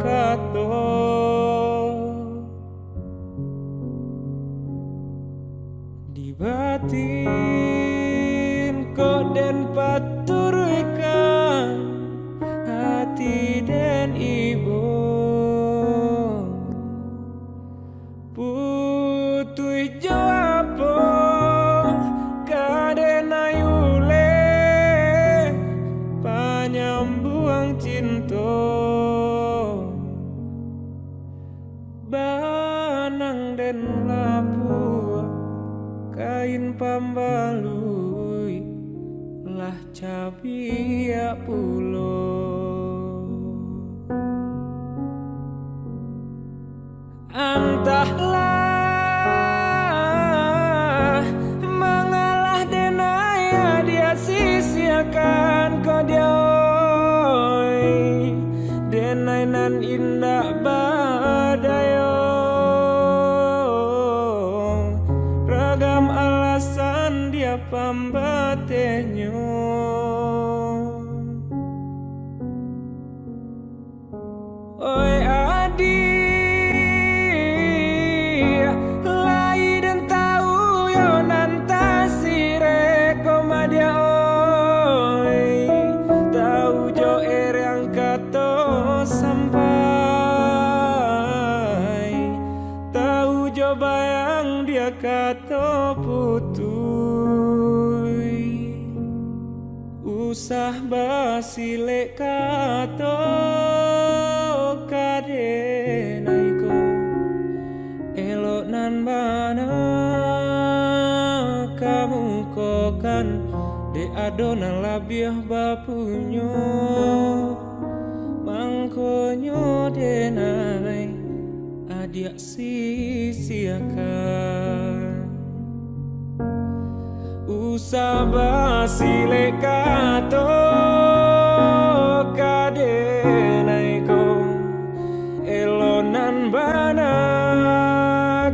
Kato di batin kok den paturkan hati den ibu putui jawapo kaden ayule panyambuang cinta banang den lapua kain pambalui lah cabia pulo entahlah mengalah denaya dia sia-siakan kau dia oi denai nan indah badayo ragam alasan dia pambatenyo. Oi adi lai dan tahu yo nanta sire komadia oi tahu jo yang kato sampai tahu jo bayang dia kato putui usah basilek kato kadenaiko elok nan bana kamu kokan de adona labiah bapunyo mangkonyo denai adia sia-siakan usah basilek kato kadenaiko elonan bana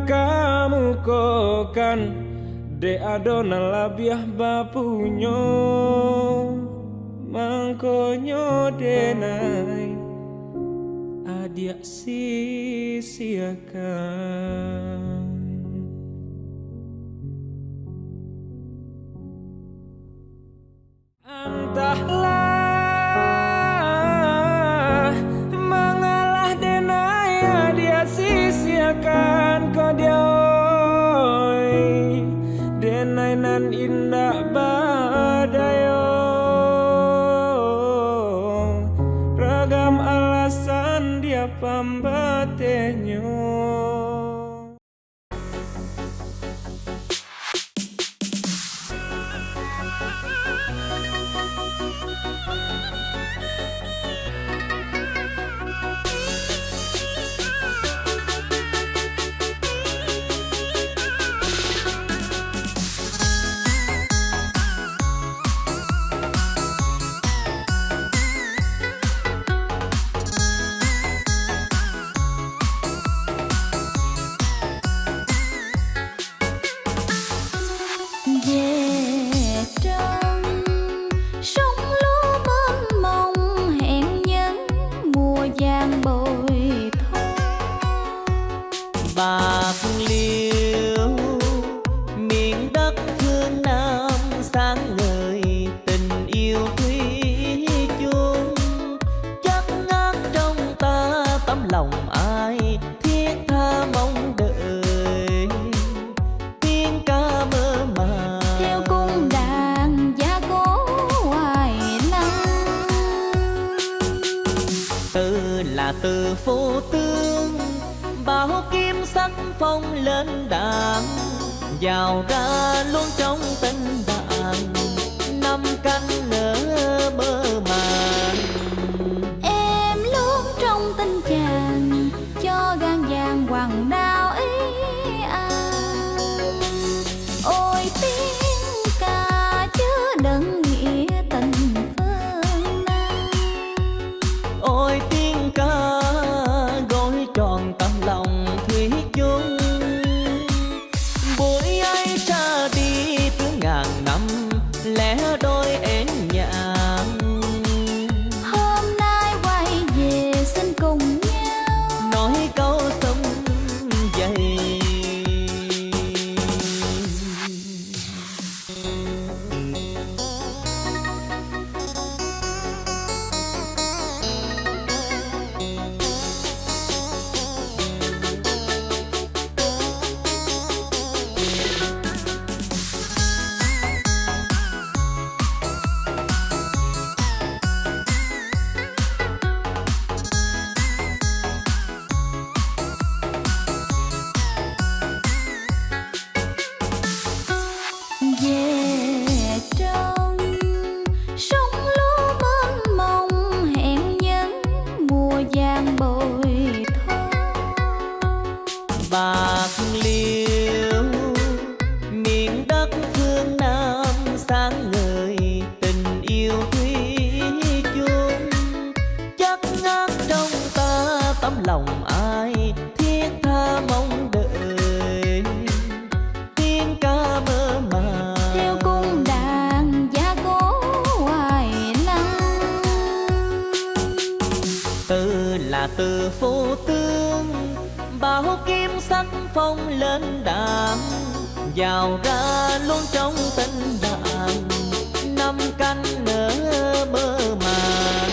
kamu kokan De adona labiah bapunyo mangkonyo denai adia sia-siakan. Entahlah mengalah denai adia sia-siakan kau dia oi denai nan indah badayo ragam alasan dia pambatenyo. về trong sông lúa mênh mông hẹn nhân mùa vàng bội thu. Bạc Liêu miền đất phương Nam sáng ngời tình yêu thủy chung chắc ngát trong ta tấm lòng ai thiết tha mong đợi tiếng ca mơ màng Theo cung đàn giá cố hoài năm. từ là từ phố tương bao kim sắc phong lên đàn vào ra luôn trong tình đàn năm cánh nở mơ màng. Em luôn trong tình chàng cho gan vàng hoàng đao ý an. Ôi tiếng ca chứa đựng nghĩa tình phương Nam. Ôi tiếng ca gói tròn tấm lòng thủy chung buổi ấy ra đi từ ngàn năm lẽ đôi én nhạn. Hôm nay quay về xin cùng nhau Nói câu sông dày về trong sông lúa mênh mông hẹn nhân mùa vàng bội thu. Bạc Liêu miền đất phương Nam sáng ngời tình yêu thủy chung chắc ngát trong ta tấm lòng ai thiết tha mong đợi tiếng ca mơ màng. Theo cung đàn giá cố hoài năm. từ là từ phố tương bao kim sắc phong lên đàn vào ra luôn trong tình đàn năm cánh nở mơ màng.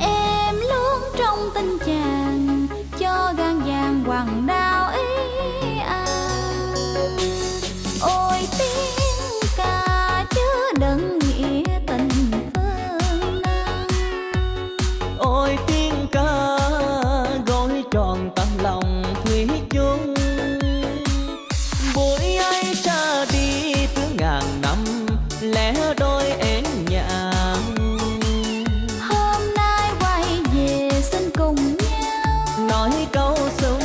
Em luôn trong tình chàng cho gan vàng hoàng đao ý an. Ôi tiếng ca chứa đựng nghĩa tình phương Nam. Ôi tiếng ca gói tròn tấm lòng thủy chung buổi ấy ra đi từ ngàn năm lẽ đôi én nhạn. Hôm nay quay về xin cùng nhau Nói câu sông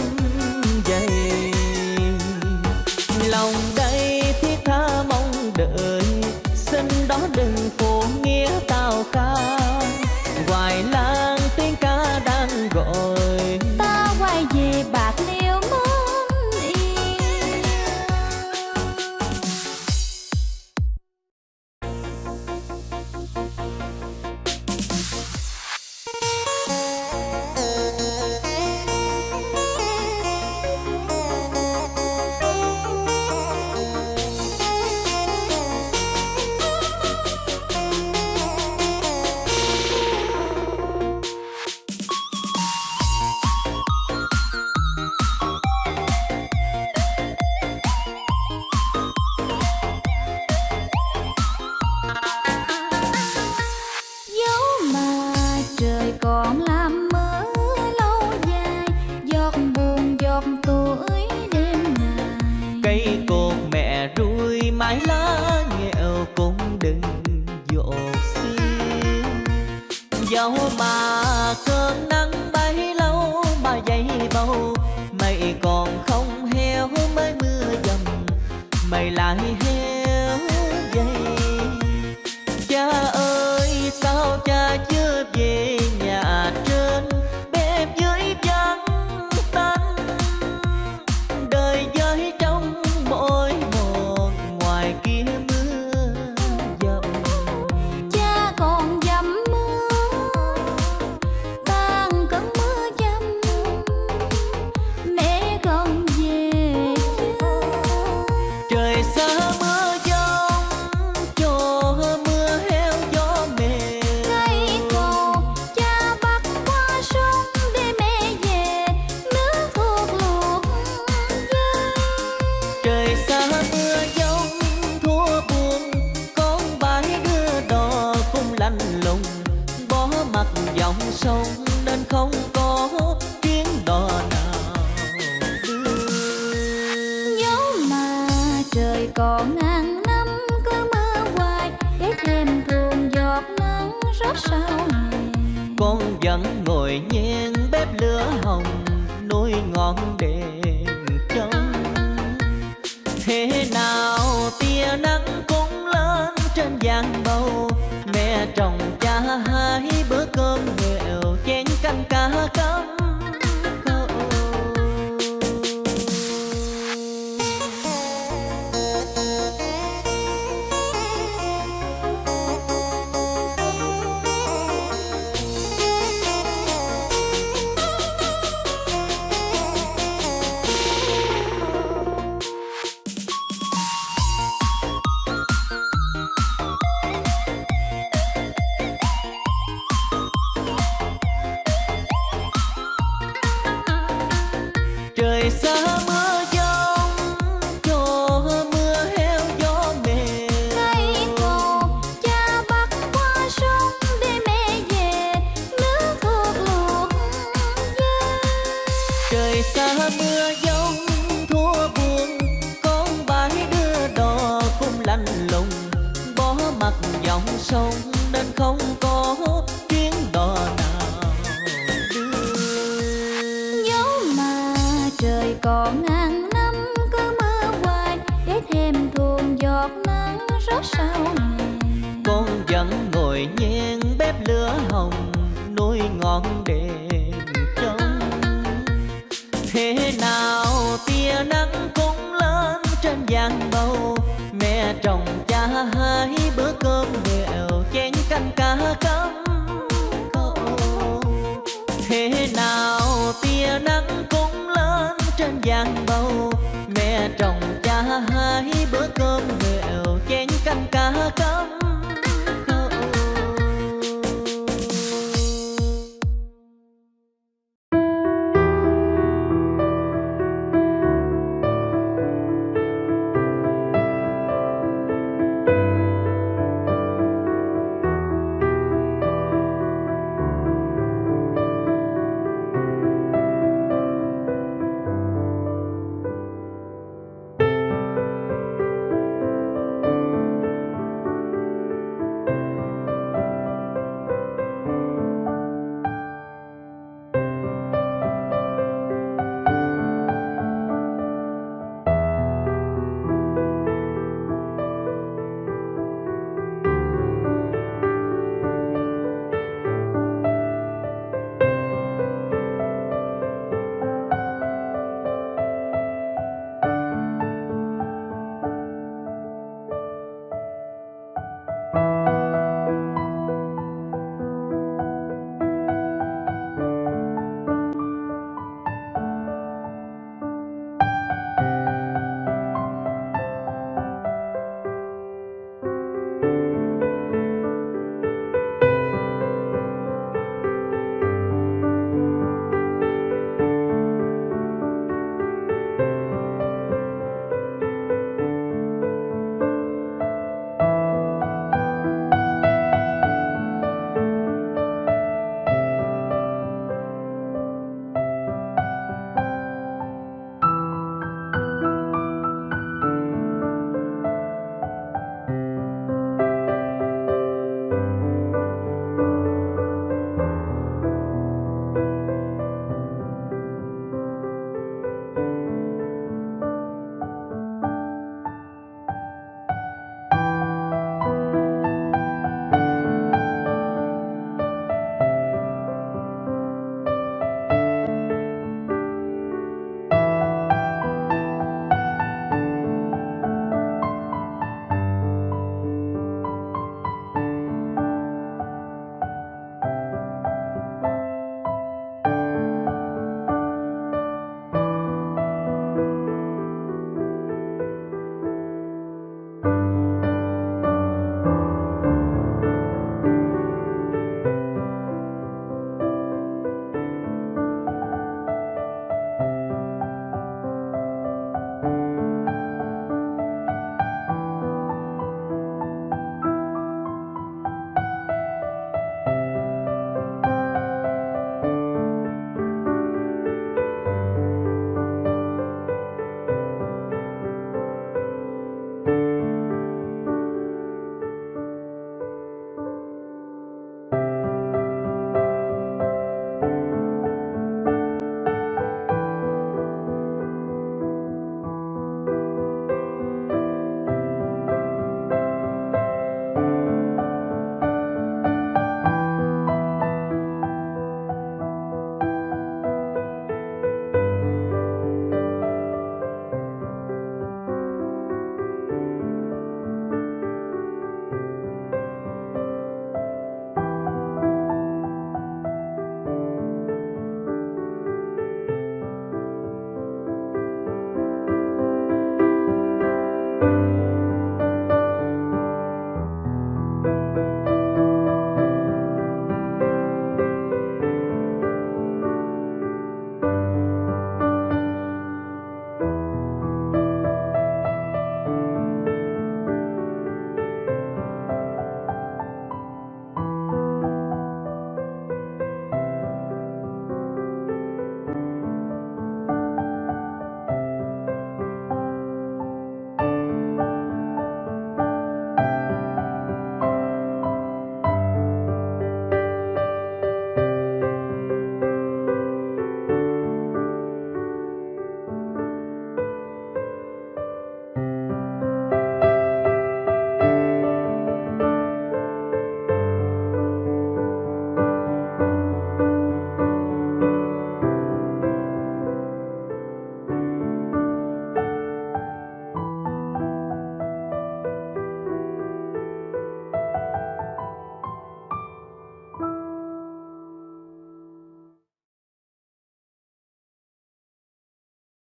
cây cột mẹ ruồi mái lá nghèo cũng đừng dột xưa. Dẫu mà cơn nắng bấy lâu mà dây bầu, mây còn không heo mới mưa dầm, mây lại heo dây. Cha ơi sao cha chưa về nhà trên, bếp dưới vắng tanh, đời với trong mỗi một ngoài kia mưa dầm. Cha còn dầm mưa tan cơn mưa dầm, mẹ còn về chưa? Trời xa mưa giông cho mưa heo gió mềm, Cây cột cha bắt qua sông để mẹ về, nước thuộc luộc dơi. trời xa mưa giông thua buồn, con bãi đưa đò cũng lạnh lùng, bỏ mặt dòng sông nên không có chuyến đò nào đưa. Dẫu mà trời còn ngàn năm cứ mưa hoài, để thêm thường giọt nắng rót sao hè. Con vẫn ngồi nhen bếp lửa hồng, nuôi ngọn đèn trống. Thế nào tia nắng cũng lên trên giang bầu, mẹ trồng cha hai bữa cơm nghèo, chén canh cá cắm câu. Trời xa mưa giông cho mưa heo gió mềm, Cây cột cha bắt qua sông để mẹ về, nước thuộc luộc dơi. trời xa mưa giông thua buồn, con bãi đưa đò cũng lạnh lùng, bỏ mặt dòng sông nên không có chuyến đò nào đưa. Dẫu mà trời còn ngàn năm cứ mưa hoài, để thêm thuồng giọt nắng rót sao hè. Con vẫn ngồi nhen bếp lửa hồng, nuôi ngọn đèn trống. Thế nào tia nắng cũng lên trên giang bầu, mẹ trồng cha hai bữa cơm nghèo, chén canh cá cắm câu. Thế nào tia nắng cũng lên trên giang bầu, mẹ trồng cha hai bữa cơm nghèo, chén canh cá cắm